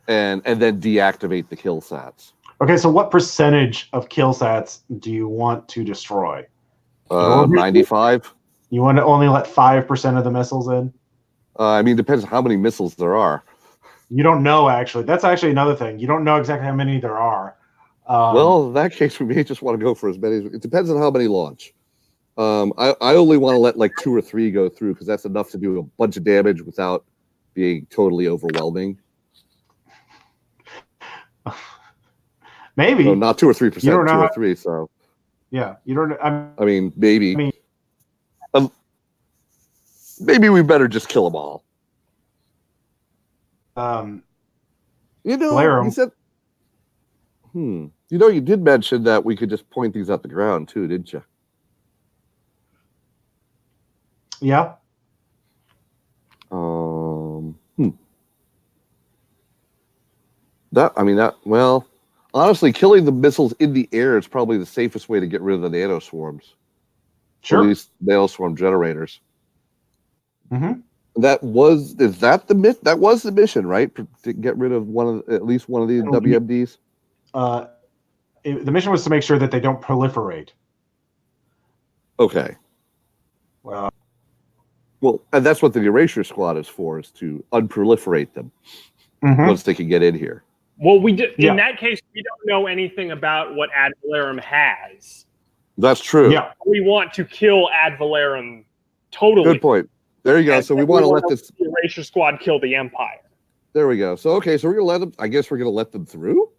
And then deactivate the kill sats. Okay, so what percentage of kill sats do you want to destroy? 95. You want to only let 5% of the missiles in? I mean, depends on how many missiles there are. You don't know, actually. That's actually another thing. You don't know exactly how many there are. Well, in that case, we may just want to go for as many. It depends on how many launch. I only want to let like 2 or 3 go through because that's enough to do a bunch of damage without being totally overwhelming. Maybe. No, not 2 or 3%, 2 know or 3. So yeah, you don't. I mean, maybe. Maybe we better just kill them all. You know, he said. You know, you did mention that we could just point these at the ground too, didn't you? Yeah. Well, honestly, killing the missiles in the air is probably the safest way to get rid of the nanoswarms. Sure. Or at least nanoswarm generators. Mm-hmm. That was the mission, right? To get rid of at least one of these WMDs. The mission was to make sure that they don't proliferate. Okay. Well, and that's what the erasure squad is for: is to unproliferate them once they can get in here. Well, in that case, we don't know anything about what Ad Valorem has. That's true. Yeah, we want to kill Ad Valorem totally. Good point. There you go. So we want to let the erasure squad kill the Empire. There we go. So okay, so we're gonna let them. I guess we're gonna let them through.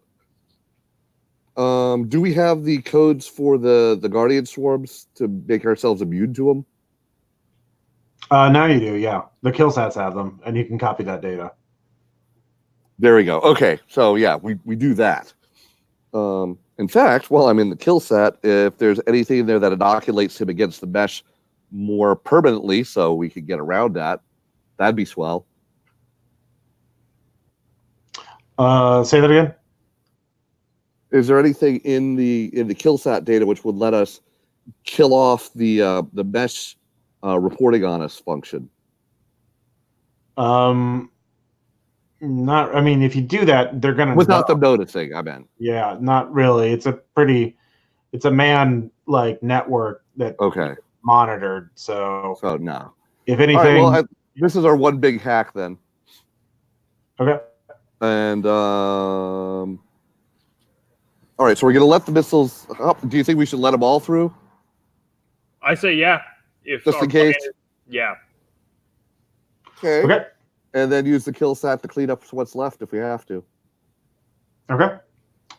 Do we have the codes for the Guardian swarms to make ourselves immune to them? Now you do. Yeah, the kill sats have them, and you can copy that data. There we go. Okay, so yeah, we do that. In fact, while I'm in the kill sat, if there's anything in there that inoculates him against the mesh more permanently, so we can get around that, that'd be swell. Say that again. Is there anything in the kill sat data which would let us kill off the mesh reporting on us function? Not. I mean, if you do that, they're gonna without them noticing. I meant. Yeah, not really. It's a man-like network that monitored. So no. If anything, right, well, this is our one big hack then. Okay. And all right, so we're gonna let the missiles. Do you think we should let them all through? I say yeah. If just in case. Yeah. Okay. And then use the kill sat to clean up what's left if we have to. Okay.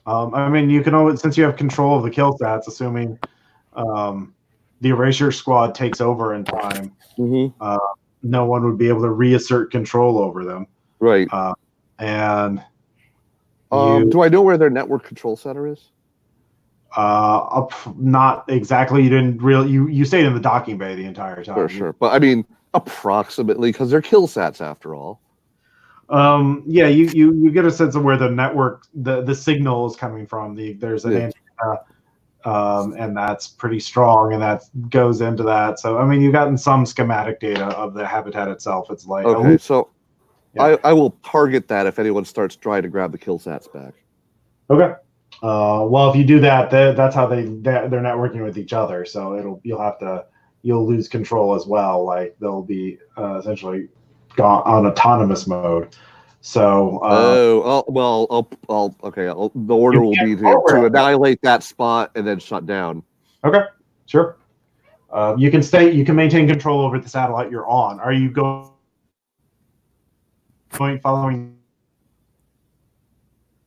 I mean, you can always, since you have control of the kill sats, assuming the erasure squad takes over in time, no one would be able to reassert control over them. Right. And do I know where their network control center is? Not exactly. You didn't really. You stayed in the docking bay the entire time. Sure. But I mean, approximately, because they're kill sats after all. Yeah, you get a sense of where the network, the signal is coming from. There's an antenna, and that's pretty strong, and that goes into that. So I mean, you've gotten some schematic data of the habitat itself. It's like I will target that if anyone starts trying to grab the kill sats back. Okay. Well, if you do that, that's how they're networking with each other. So you'll lose control as well. Like they'll be essentially gone on autonomous mode. So the order will be to annihilate that spot and then shut down. Okay, sure. You can maintain control over the satellite you're on. Are you going following?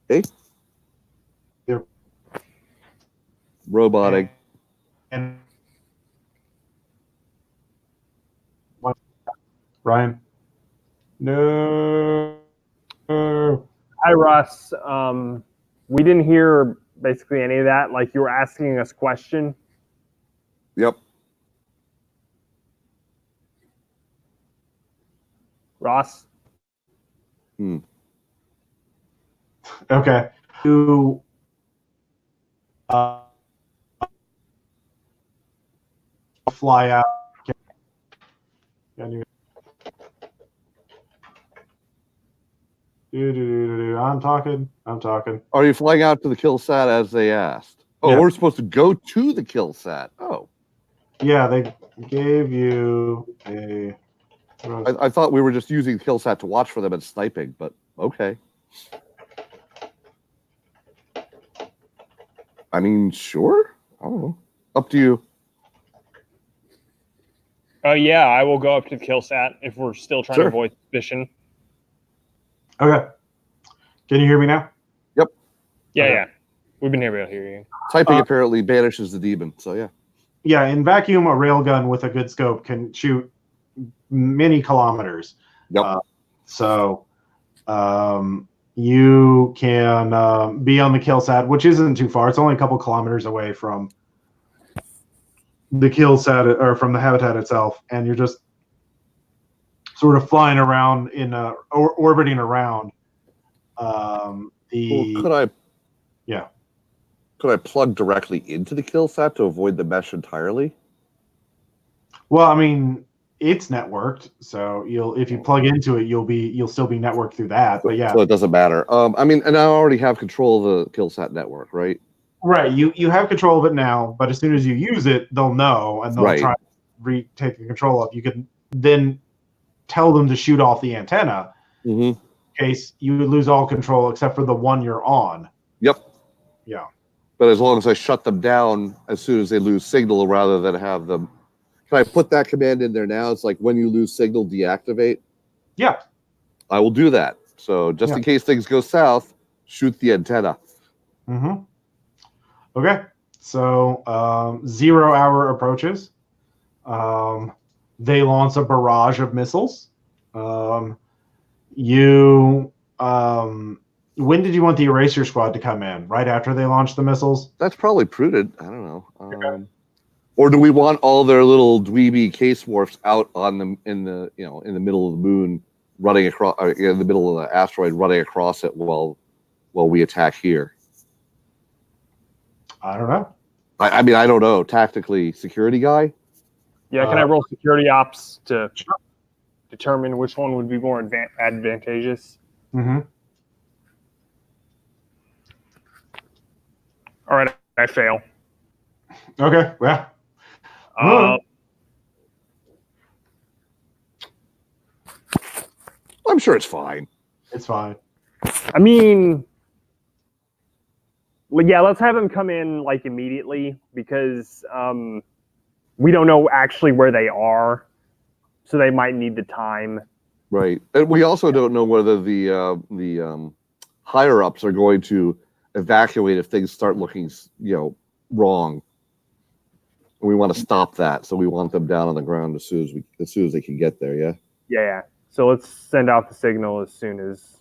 Hey. Roboting. And Ryan? No. Hi, Russ. We didn't hear basically any of that. Like, you were asking us question. Yep. Ross? Okay. To fly out. I'm talking. Are you flying out to the kill sat as they asked? Oh, Yeah. We're supposed to go to the kill sat. Oh. Yeah, they gave you a... I thought we were just using the kill sat to watch for them and sniping, but okay. I mean, sure. I don't know. Up to you. Yeah, I will go up to the kill sat if we're still trying to avoid suspicion. Okay. Can you hear me now? Yep. Yeah, Okay. yeah. We've been able to hear you. Typing apparently banishes the demon, so yeah. Yeah, in vacuum, a railgun with a good scope can shoot many kilometers. Yep. You can be on the kill sat, which isn't too far. It's only a couple kilometers away from the kill sat or from the habitat itself, and you're just sort of flying around orbiting around Could I plug directly into the kill sat to avoid the mesh entirely? Well, I mean, it's networked, so if you plug into it, you'll still be networked through that. But yeah, so it doesn't matter. I mean, and I already have control of the kill sat network, right? Right. You have control of it now, but as soon as you use it, they'll know and they'll try to retake control of. You can then tell them to shoot off the antenna in case you would lose all control except for the one you're on. Yep. Yeah. But as long as I shut them down as soon as they lose signal rather than have them... Can I put that command in there now? It's like when you lose signal, deactivate? Yeah. I will do that. So just in case things go south, shoot the antenna. Okay. So 0 hour approaches. They launch a barrage of missiles. When did you want the Eraser Squad to come in? Right after they launch the missiles? That's probably prudent. I don't know. Okay. Or do we want all their little dweeby case morphs out on them in the middle of the moon, running across, in the middle of the asteroid, running across it while we attack here? I don't know. I mean, I don't know. Tactically, security guy. Yeah, can I roll security ops to determine which one would be more advantageous? All right, I fail. Okay, well. I'm sure it's fine. It's fine. I mean, well, yeah, let's have them come in like immediately because we don't know actually where they are, so they might need the time. Right, and we also don't know whether the higher ups are going to evacuate if things start looking, wrong. We want to stop that, so we want them down on the ground as soon as they can get there. Yeah. Yeah. So let's send out the signal as soon as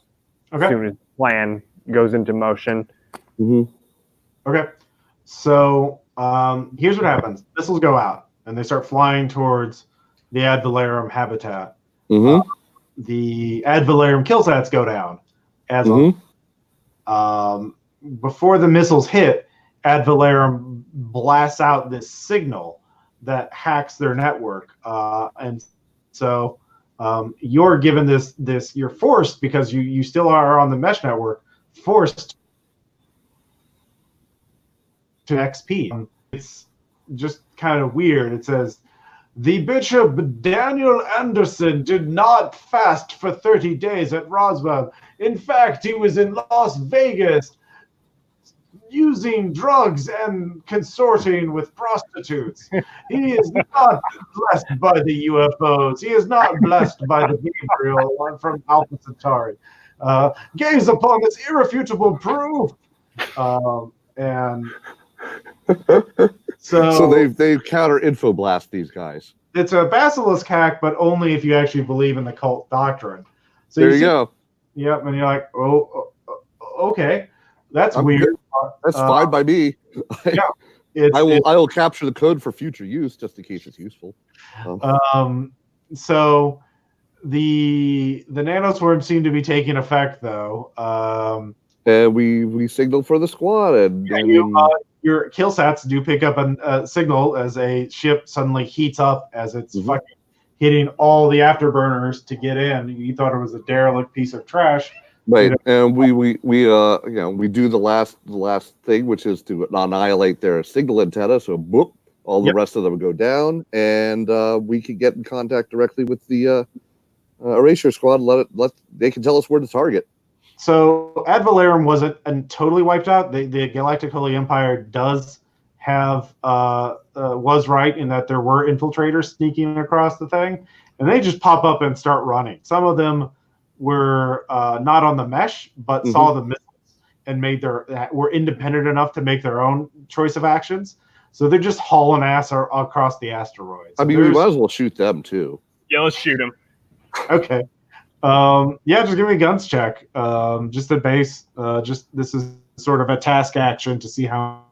plan goes into motion. Okay. So here's what happens: missiles go out and they start flying towards the Ad Valorem habitat. The Ad Valorem killsats go down as before the missiles hit. Ad Valorem blasts out this signal that hacks their network, and so you're given this. You're forced because you still are on the mesh network, forced to XP. It's just kind of weird. It says The Bishop Daniel Anderson did not fast for 30 days at Roswell. In fact, he was in Las Vegas using drugs and consorting with prostitutes. He is not blessed by the UFOs. He is not blessed by the Gabriel from Alpha Centauri. Gaze upon this irrefutable proof. And So they've counter info blast these guys. It's a basilisk hack, but only if you actually believe in the cult doctrine. So there you go. Yep, and you're like, okay, that's weird. That's fine by me. Yeah, I will capture the code for future use just in case it's useful. So the nanoswarms seem to be taking effect, though. And we signaled for the squad, and your killsats do pick up a signal as a ship suddenly heats up as it's fucking hitting all the afterburners to get in. You thought it was a derelict piece of trash. Right, and we do the last thing, which is to annihilate their signal antenna. So boop, all the rest of them go down, and we can get in contact directly with the erasure squad. They can tell us where to target. So Ad Valorem wasn't totally wiped out. The Galactic Holy Empire does have was right in that there were infiltrators sneaking across the thing, and they just pop up and start running. Some of them were not on the mesh, but saw the missiles and were independent enough to make their own choice of actions. So they're just hauling ass across the asteroids. I mean, we might as well shoot them too. Yeah, let's shoot them. Okay. Just give me a guns check. Just at base. This is sort of a task action to see how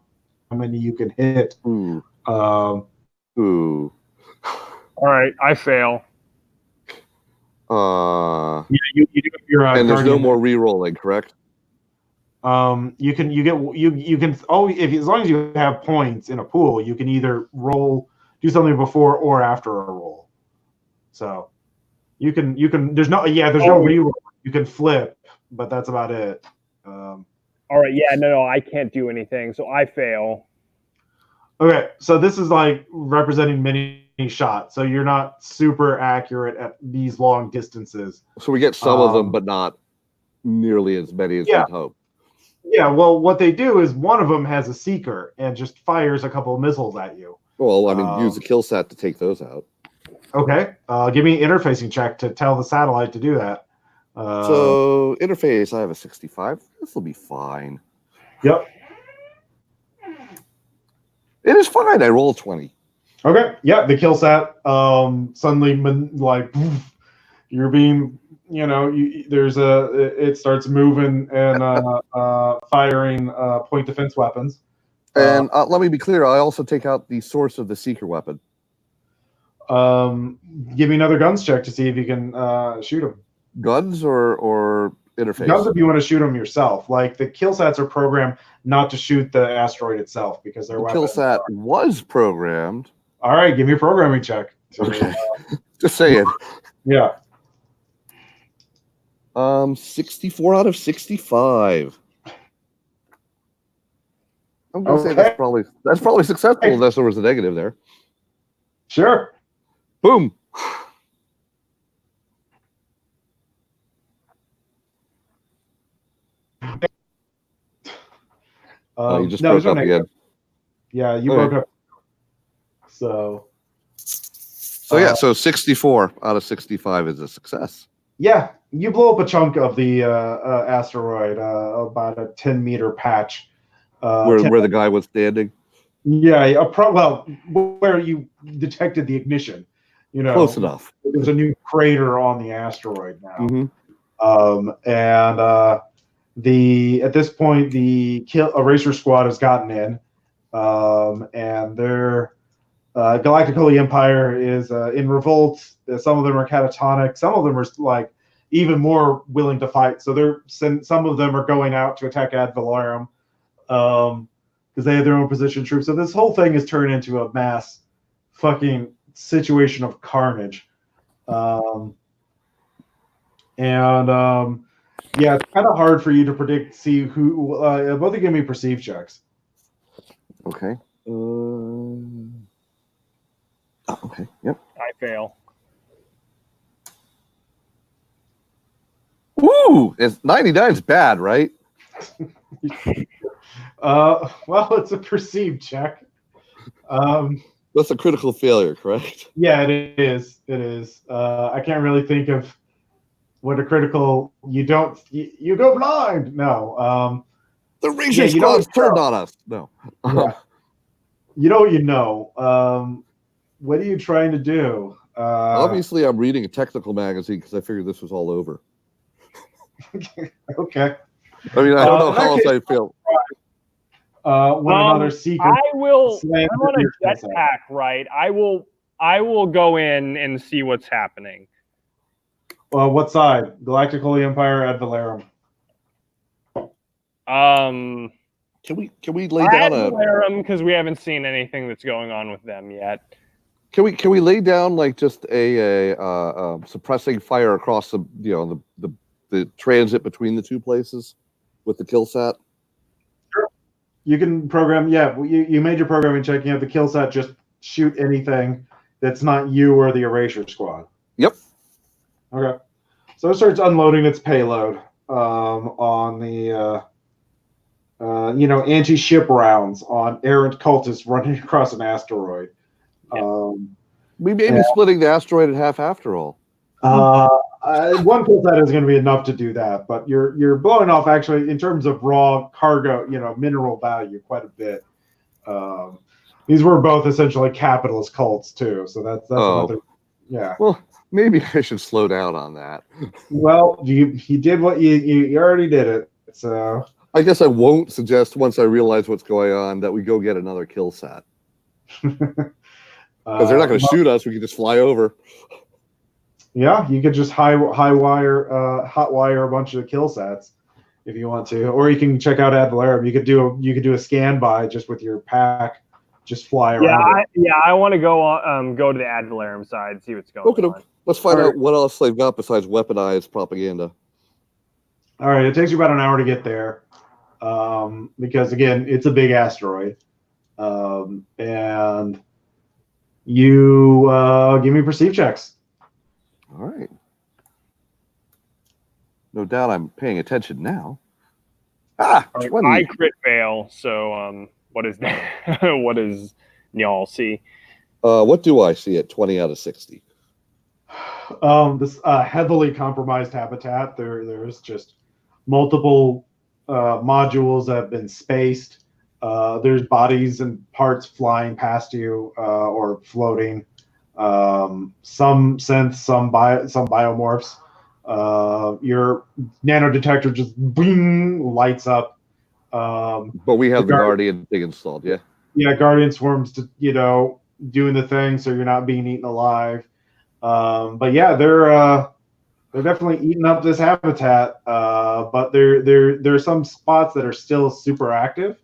many you can hit. Ooh. All right, I fail. You do your and there's no more re-rolling, correct? You can as long as you have points in a pool, you can either do something before or after a roll. So you can there's no re-roll. You can flip, but that's about it. All right, no, I can't do anything, so I fail. Okay, so this is like representing many shots, so you're not super accurate at these long distances. So we get some of them, but not nearly as many as we'd hope. Yeah, well, what they do is one of them has a seeker and just fires a couple of missiles at you. Well, I mean, use the kill sat to take those out. Okay, give me an interfacing check to tell the satellite to do that. So interface, I have a 65. This will be fine. Yep. It is fine. I rolled 20. Okay. Yeah, the kill sat suddenly you're being, it starts moving and firing point defense weapons. And let me be clear. I also take out the source of the seeker weapon. Give me another guns check to see if you can shoot him. Guns or interface? Guns if you want to shoot them yourself. Like the kill sats are programmed not to shoot the asteroid itself because their kill sat was programmed. All right, give me a programming check. Okay. Just saying. Yeah. 64 out of 65. I'm gonna say that's probably successful unless there was a negative there. Sure. Boom. You just broke up again. Yeah, you broke up. So yeah, so 64 out of 65 is a success. Yeah, you blow up a chunk of the asteroid, about a 10-meter patch. Where the guy was standing? Yeah, where you detected the ignition. Close enough. There's a new crater on the asteroid now. Mm-hmm. At this point, the eraser squad has gotten in, and their Galactic Holy Empire is in revolt. Some of them are catatonic. Some of them are like even more willing to fight. So some of them are going out to attack Ad Valorem because they have their own position troops. So this whole thing is turned into a mass fucking situation of carnage. Yeah, it's kind of hard for you to predict. See who. Both of you give me perceive checks. Okay. Oh, okay. Yep. I fail. Ooh, 99 is bad, right? Well, it's a perceived check. That's a critical failure, correct? Yeah, it is. It is. I can't really think of what a critical. You go blind. No. The Ranger Squad's turned on us. No. Yeah. You know what you know. What are you trying to do? Obviously, I'm reading a technical magazine because I figured this was all over. Okay. I mean, I don't know how else I feel. Another secret. I'm on a jetpack, right? I will go in and see what's happening. What side? Galactic Holy Empire, Ad Valorem. Can we lay down because we haven't seen anything that's going on with them yet. Can we lay down like just a suppressing fire across the transit between the two places with the killsat? Sure. You can program. Yeah, you made your programming check. You have the killsat just shoot anything that's not you or the erasure squad. Yep. Okay. So it starts unloading its payload on the anti-ship rounds on errant cultists running across an asteroid. Yeah. We may be splitting the asteroid in half after all. One killsat is going to be enough to do that, but you're blowing off actually in terms of raw cargo, mineral value quite a bit. These were both essentially capitalist cults too, so that's another. Yeah. Well, maybe I should slow down on that. Well, you did what you already did it, so. I guess I won't suggest once I realize what's going on that we go get another killsat. Because they're not going to shoot us. We can just fly over. Yeah, you could just hot wire a bunch of killsats if you want to, or you can check out Ad Valorem. You could do a scan by just with your pack, just fly around. I want to go to the Ad Valorem side, see what's going on. Let's find out what else they've got besides weaponized propaganda. All right, it takes you about an hour to get there, because again, it's a big asteroid, and you give me perceive checks. All right. No doubt I'm paying attention now. 20. I crit fail, so what is that? What does y'all see? What do I see at 20 out of 60? This heavily compromised habitat. There's just multiple modules that have been spaced. There's bodies and parts flying past you or floating. Some synths, some biomorphs. Your nano detector just bing lights up. But we have the Guardian thing installed, yeah. Yeah, Guardian swarms to doing the thing, so you're not being eaten alive. But yeah, they're definitely eating up this habitat. But there are some spots that are still super active.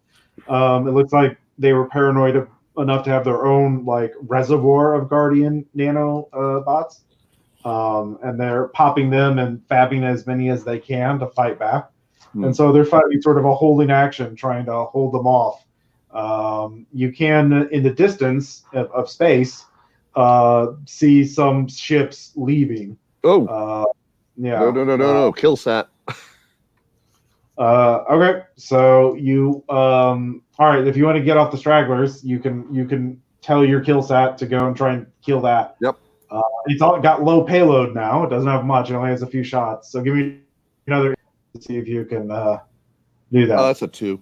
It looks like they were paranoid enough to have their own reservoir of Guardian nano bots, and they're popping them and fabbing as many as they can to fight back. And so they're fighting sort of a holding action, trying to hold them off. You can, in the distance of space, see some ships leaving. Oh, yeah. No, killsat. Okay, so you all right, if you want to get off the stragglers, you can tell your killsat to go and try and kill that. Yep. It's all got low payload now. It doesn't have much. It only has a few shots. So give me another to see if you can do that. That's a 2.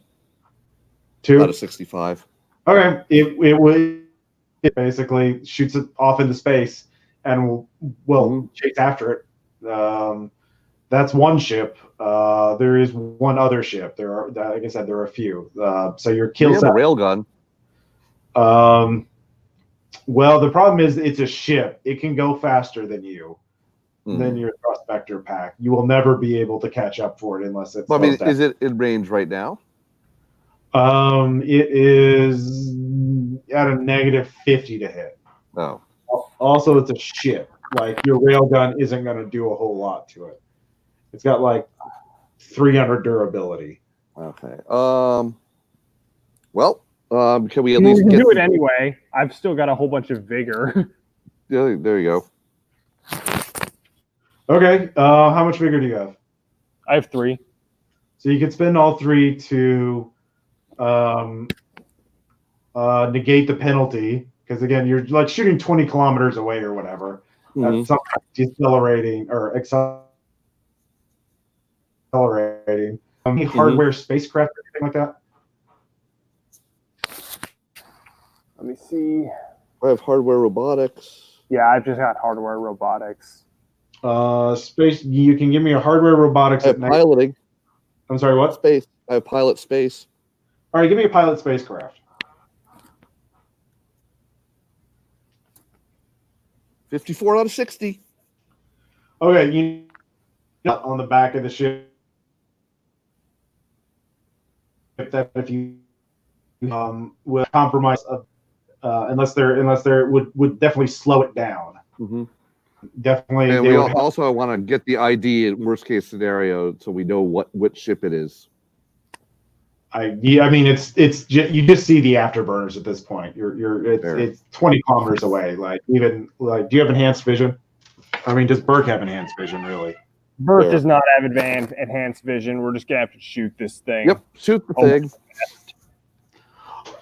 2 out of 65. Okay, it basically shoots it off into space and will chase after it. That's one ship. There is one other ship. There are, like I said, there are a few. So your killsat. We have a railgun. Well, the problem is it's a ship. It can go faster than you, than your thrust vector pack. You will never be able to catch up for it unless it's. Well, I mean, is it in range right now? It is at a -50 to hit. Oh. Also, it's a ship. Your railgun isn't going to do a whole lot to it. It's got 300 durability. Okay. Well, Can we at We least can get do it anyway. I've still got a whole bunch of vigor. Yeah, there you go. Okay. How much vigor do you have? I have 3. So you can spend all 3 to negate the penalty, because again, you're like shooting 20 kilometers away or whatever. That's something decelerating or accelerating. Any hardware, spacecraft, or anything like that? Let me see. I have hardware robotics. Yeah, I've just got hardware robotics. Space. You can give me a hardware robotics I at have night. piloting. I'm sorry, what? Space. I have pilot space. All right, give me a pilot spacecraft. 54 out of 60. Okay, you on the back of the ship that if you will compromise unless they're would definitely slow it down. Definitely. And we also want to get the ID in worst case scenario so we know which ship it is. I mean it's you just see the afterburners at this point. It's 20 kilometers away. Like do you have enhanced vision? I mean, does Burke have enhanced vision really? Burke does not have enhanced vision. We're just gonna have to shoot this thing. Yep, shoot the thing.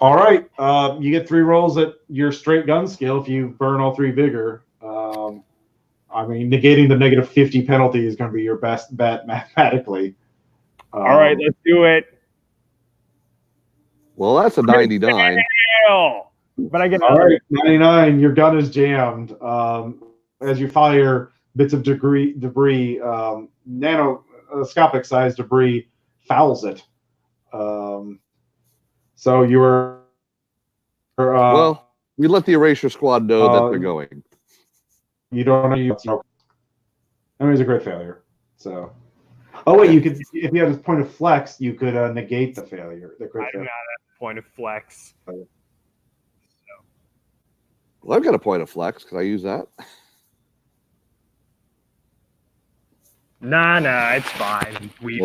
All right, you get 3 rolls at your straight gun skill if you burn all 3 vigor. I mean, negating the negative 50 penalty is going to be your best bet mathematically. All right, let's do it. Well, that's a 99. But I get all right, 99. Your gun is jammed. As you fire, bits of debris, nanoscopic sized debris, fouls it. So you were. Well, we let the erasure squad know that they're going. You don't know. I mean, it's a great failure. So. Oh wait, you could if you had a point of flex, you could negate the failure. I do not have a point of flex. Well, I've got a point of flex. Can I use that? Nah, it's fine. We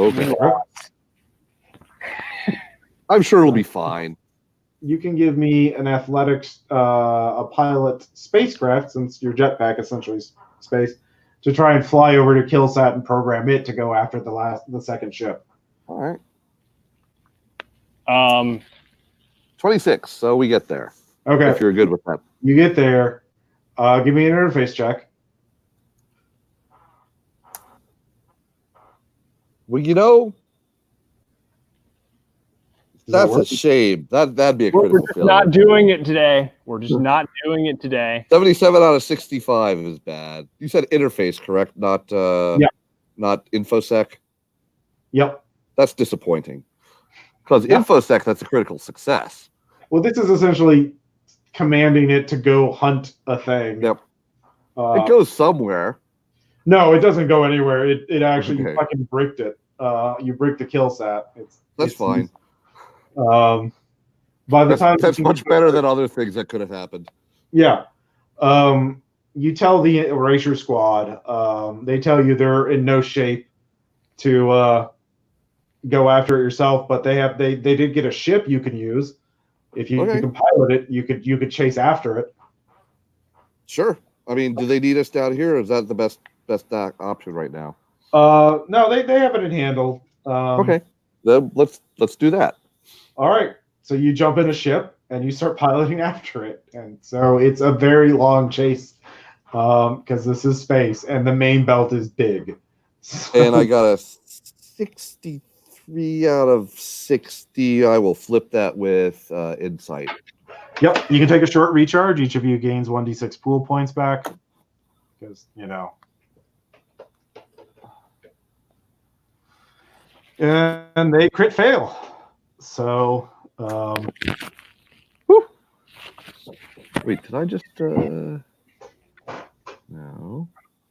I'm sure it'll be fine. You can give me an athletics, a pilot spacecraft, since your jetpack essentially space, to try and fly over to Killsat and program it to go after the second ship. All right. 26. So we get there. Okay. If you're good with that. You get there. Give me an interface check. Well, you know, that's a shame. That'd be a critical We're just not doing it today. We're just not doing it today. 77 out of 65 is bad. You said interface, correct? Not not infosec. Yep. That's disappointing. Because infosec, that's a critical success. Well, this is essentially commanding it to go hunt a thing. Yep. It goes somewhere. No, it doesn't go anywhere. It actually you fucking bricked it. You bricked the Killsat. That's fine. By the time that's much better than other things that could have happened. Yeah. You tell the erasure squad. They tell you they're in no shape to go after it yourself, but they did get a ship you can use. If you can pilot it, you could chase after it. Sure. I mean, do they need us down here, or is that the best option right now? No, they have it in handle. Okay. Then let's do that. All right. So you jump in a ship and you start piloting after it. And so it's a very long chase because this is space and the main belt is big. And I got a 63 out of 60. I will flip that with insight. Yep. You can take a short recharge. Each of you gains 1d6 pool points back because, and they crit fail. So, wait, did I just, no.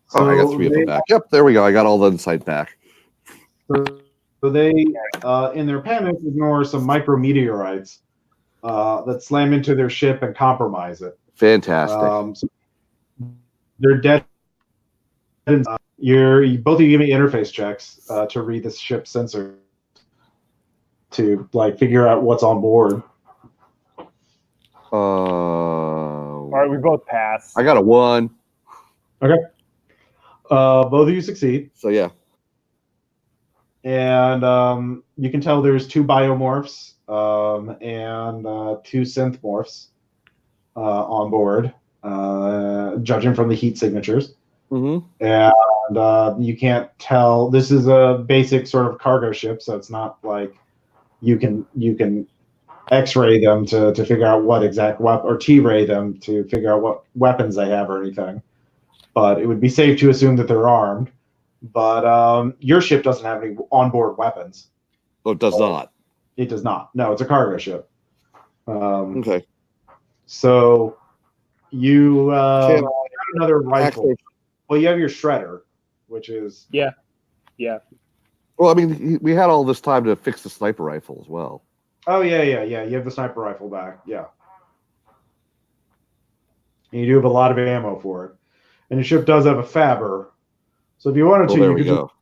So I got 3 of them back. Yep, there we go. I got all the insight back. So they, in their panic, ignore some micrometeorites that slam into their ship and compromise it. Fantastic. So they're dead. Both of you give me interface checks to read the ship sensor to figure out what's on board. All right, we both pass. I got a 1. Okay. Both of you succeed. So yeah. And you can tell there's 2 biomorphs and 2 synth morphs on board, judging from the heat signatures. Mm-hmm. And you can't tell. This is a basic sort of cargo ship, so it's not like you can X-ray them to figure out what exact weapon, or T-ray them to figure out what weapons they have or anything. But it would be safe to assume that they're armed. But your ship doesn't have any onboard weapons. Oh, it does not. It does not. No, it's a cargo ship. Okay. So you have another rifle. Well, you have your shredder, which is Yeah. Well, I mean, we had all this time to fix the sniper rifle as well. Oh yeah. You have the sniper rifle back. Yeah. And you do have a lot of ammo for it, and your ship does have a fabber. So if you wanted to, you could just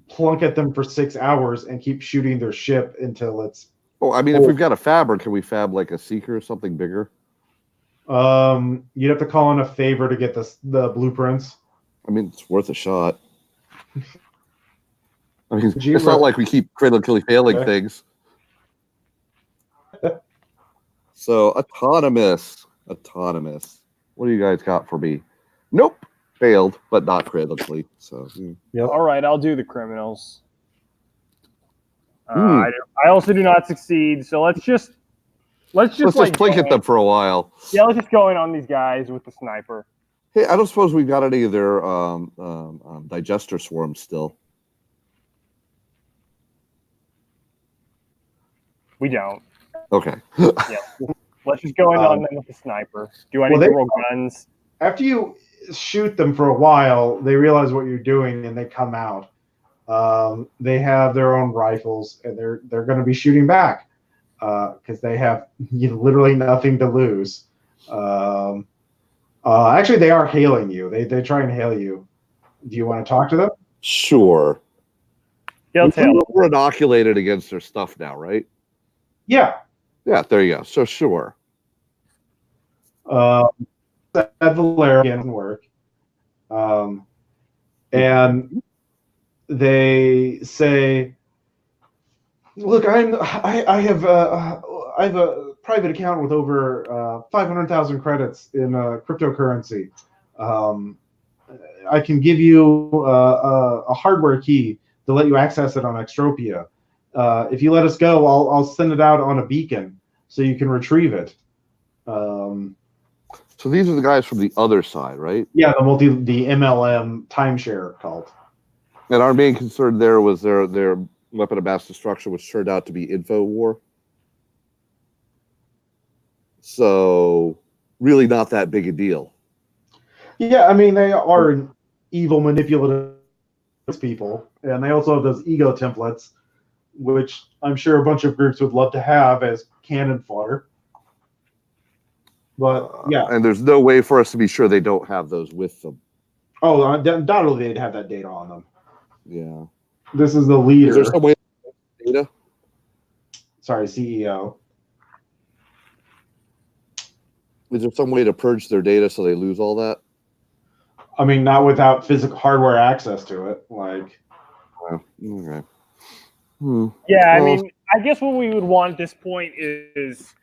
plunk at them for 6 hours and keep shooting their ship until it's. Oh, I mean, if we've got a fabber, can we fab like a seeker or something bigger? You'd have to call in a favor to get the blueprints. I mean, it's worth a shot. I mean, it's not like we keep critically failing things. So, autonomous. What do you guys got for me? Nope. Failed, but not critically. So, Yep. All right, I'll do the criminals. I also do not succeed, so let's just plink at them for a while. Yeah, let's just go in on these guys with the sniper. Hey, I don't suppose we've got any of their digester swarms still. We don't. Okay. Yeah. Let's just go in on them with the sniper. Do I need to roll guns? After you shoot them for a while, they realize what you're doing and they come out. They have their own rifles and they're going to be shooting back because they have literally nothing to lose. Actually, they are hailing you. They try and hail you. Do you want to talk to them? Sure. Yeah, we're inoculated against their stuff now, right? Yeah. Yeah, there you go. So sure. That Valerian work. And they say, "Look, I have a private account with over 500,000 credits in cryptocurrency. I can give you a hardware key to let you access it on Extropia. If you let us go, I'll send it out on a beacon so you can retrieve it." So these are the guys from the other side, right? Yeah, the MLM timeshare cult. And our main concern there was their weapon of mass destruction, which turned out to be info war. So really not that big a deal. Yeah, I mean, they are evil, manipulative people, and they also have those ego templates, which I'm sure a bunch of groups would love to have as cannon fodder. But yeah, and there's no way for us to be sure they don't have those with them. Oh, undoubtedly they'd have that data on them. Yeah. This is the leader. Is there some way to data? Sorry, CEO. Is there some way to purge their data so they lose all that? I mean, not without physical hardware access to it. Like, okay. Yeah, I mean, I guess what we would want at this point is,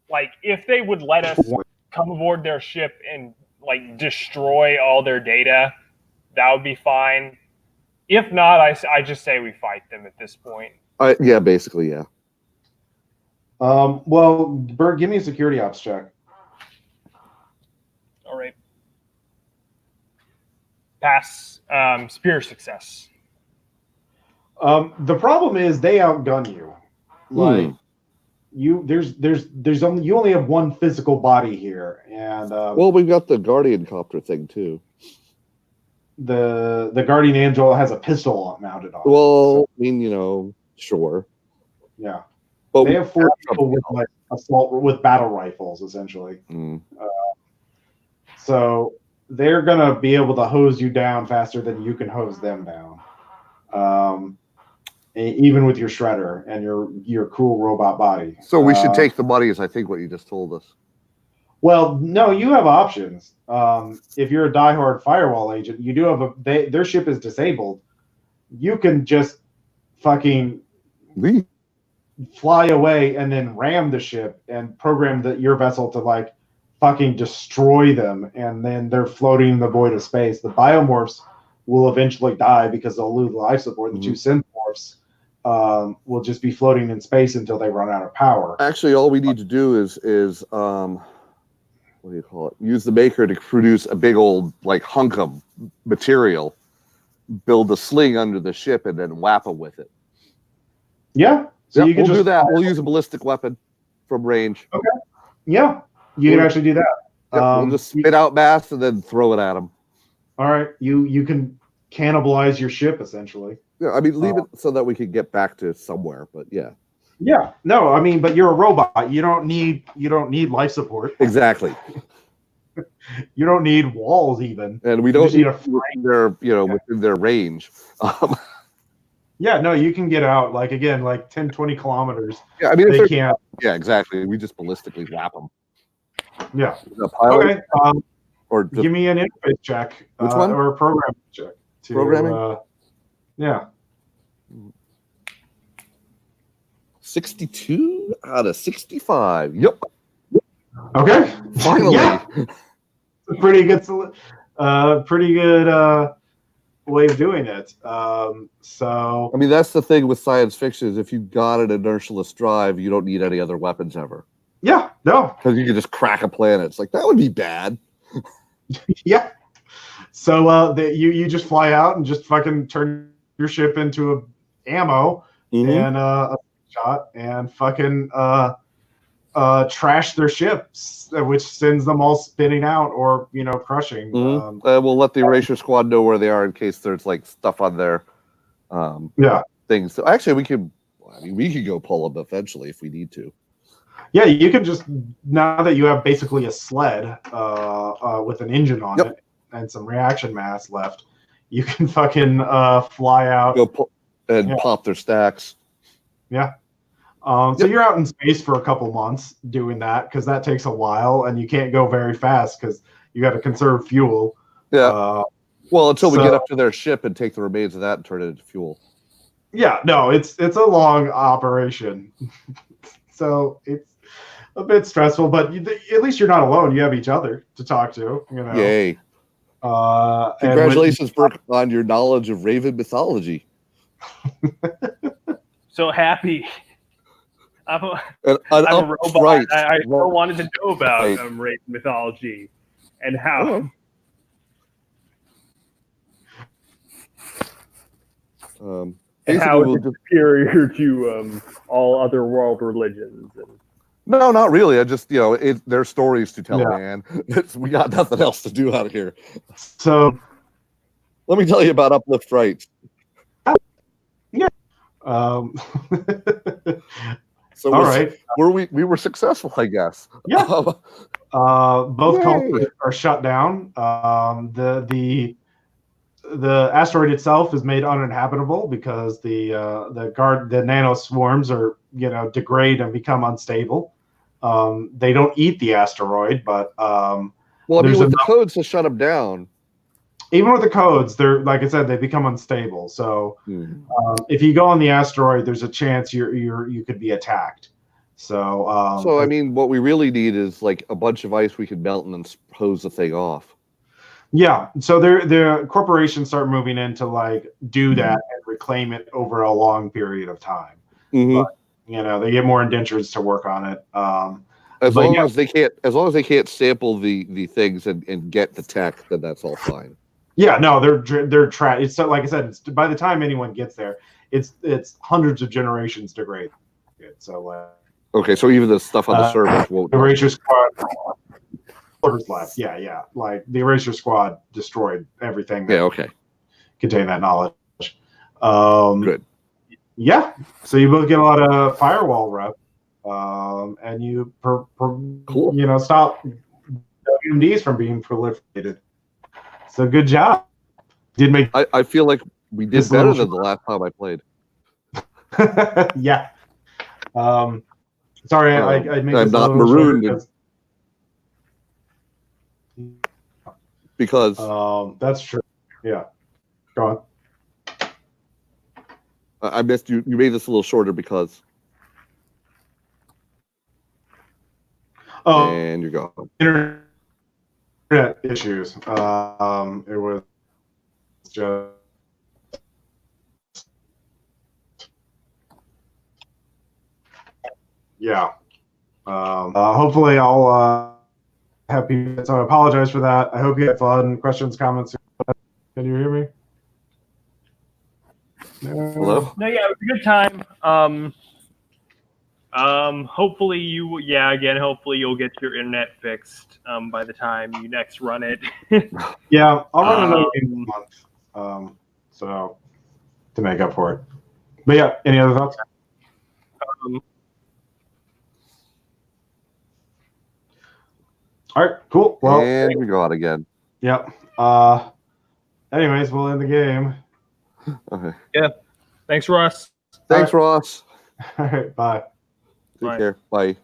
like, if they would let us come aboard their ship and, like, destroy all their data, that would be fine. If not, I just say we fight them at this point. Yeah, basically, yeah. Well, Bert, give me a security ops check. All right. Pass. Spear success. The problem is they outgun you. Like you only have one physical body here, and well, we've got the Guardian copter thing too. The Guardian Angel has a pistol mounted on it. Well, I mean, sure. Yeah, but they have 4 people with like assault with battle rifles, essentially. So they're gonna be able to hose you down faster than you can hose them down. Even with your shredder and your cool robot body. So we should take the money, is I think what you just told us. Well, no, you have options. If you're a diehard Firewall agent, you do have their ship is disabled. You can just fucking fly away and then ram the ship and program your vessel to like fucking destroy them, and then they're floating in the void of space. The biomorphs will eventually die because they'll lose life support. The two synthmorphs will just be floating in space until they run out of power. Actually, all we need to do is what do you call it? Use the maker to produce a big old like hunk of material, build a sling under the ship, and then whap them with it. Yeah. So you can we'll just do that. We'll use a ballistic weapon from range. Okay. Yeah, you can actually do that. We'll just spit out mass and then throw it at them. All right. You can cannibalize your ship essentially. Yeah, I mean, leave it so that we can get back to somewhere. But yeah. Yeah. No, I mean, but you're a robot. You don't need life support. Exactly. You don't need walls even. And we don't need within their within their range. Yeah, no, you can get out like 10, 20 kilometers. Yeah, I mean, they can't. Yeah, exactly. We just ballistically whap them. Yeah. Okay. Or give me an interface check. Which one? Or a programming check. Programming? Yeah. 62 out of 65. Yep. Okay. Finally. Yeah. Pretty good way of doing it. So I mean, that's the thing with science fiction is if you've got an inertialess drive, you don't need any other weapons ever. Yeah, no. Because you can just crack a planet. It's like, that would be bad. Yeah. So you just fly out and just fucking turn your ship into a ammo and a shot and fucking trash their ships, which sends them all spinning out or crushing. We'll let the erasure squad know where they are in case there's like stuff on their things. So actually, we could go pull them eventually if we need to. Yeah, you can just, now that you have basically a sled with an engine on it and some reaction mass left, you can fucking fly out. Go pop their stacks. Yeah. So you're out in space for a couple months doing that because that takes a while and you can't go very fast because you got to conserve fuel. Yeah. Well, until we get up to their ship and take the remains of that and turn it into fuel. Yeah, no, it's a long operation. So it's a bit stressful, but at least you're not alone. You have each other to talk to. Yay. Congratulations, Brooke, on your knowledge of Raven mythology. So happy. I'm a robot. Right. I wanted to know about Raven mythology and how. And how it's superior to all other world religions. No, not really. I just, their stories to tell, man. We got nothing else to do out here. So, let me tell you about Uplift Rights. Yeah. So all right, we were successful, I guess. Yeah. Both cults are shut down. The asteroid itself is made uninhabitable because the nano swarms are degrade and become unstable. They don't eat the asteroid, but with the codes to shut them down. Even with the codes, they're, like I said, they become unstable. So if you go on the asteroid, there's a chance you could be attacked. So I mean, what we really need is like a bunch of ice we can melt and then hose the thing off. Yeah. So the corporations start moving in to like do that and reclaim it over a long period of time. But, they get more indentures to work on it. As long as they can't sample the things and get the tech, then that's all fine. Yeah, no, they're trapped. It's like I said, by the time anyone gets there, it's hundreds of generations degrade. So okay, so even the stuff on the surface won't. The Erasure Squad left. Yeah. Like the Erasure Squad destroyed everything. Yeah. Okay. Contain that knowledge. Good. Yeah. So you both get a lot of Firewall rep, and you stop WMDs from being proliferated. So good job. I feel like we did better than the last time I played. Yeah. Sorry, I made I'm this not a little marooned. because That's true. Yeah. Go on. I missed you. You made this a little shorter because. Oh, And you're gone. internet issues. It was just. Yeah. Hopefully, I'll have people. So I apologize for that. I hope you had fun. Questions, comments. Can you hear me? No. Hello? No, yeah, it was a good time. Hopefully hopefully you'll get your internet fixed by the time you next run it. Yeah, I'll run another game this month. So to make up for it. But yeah, any other thoughts? All right, cool. Well, And you're gone again. Yep. Anyways, we'll end the game. Okay. Yeah. Thanks, Russ. Thanks, Ross. All right, bye. Take Bye. care. Bye.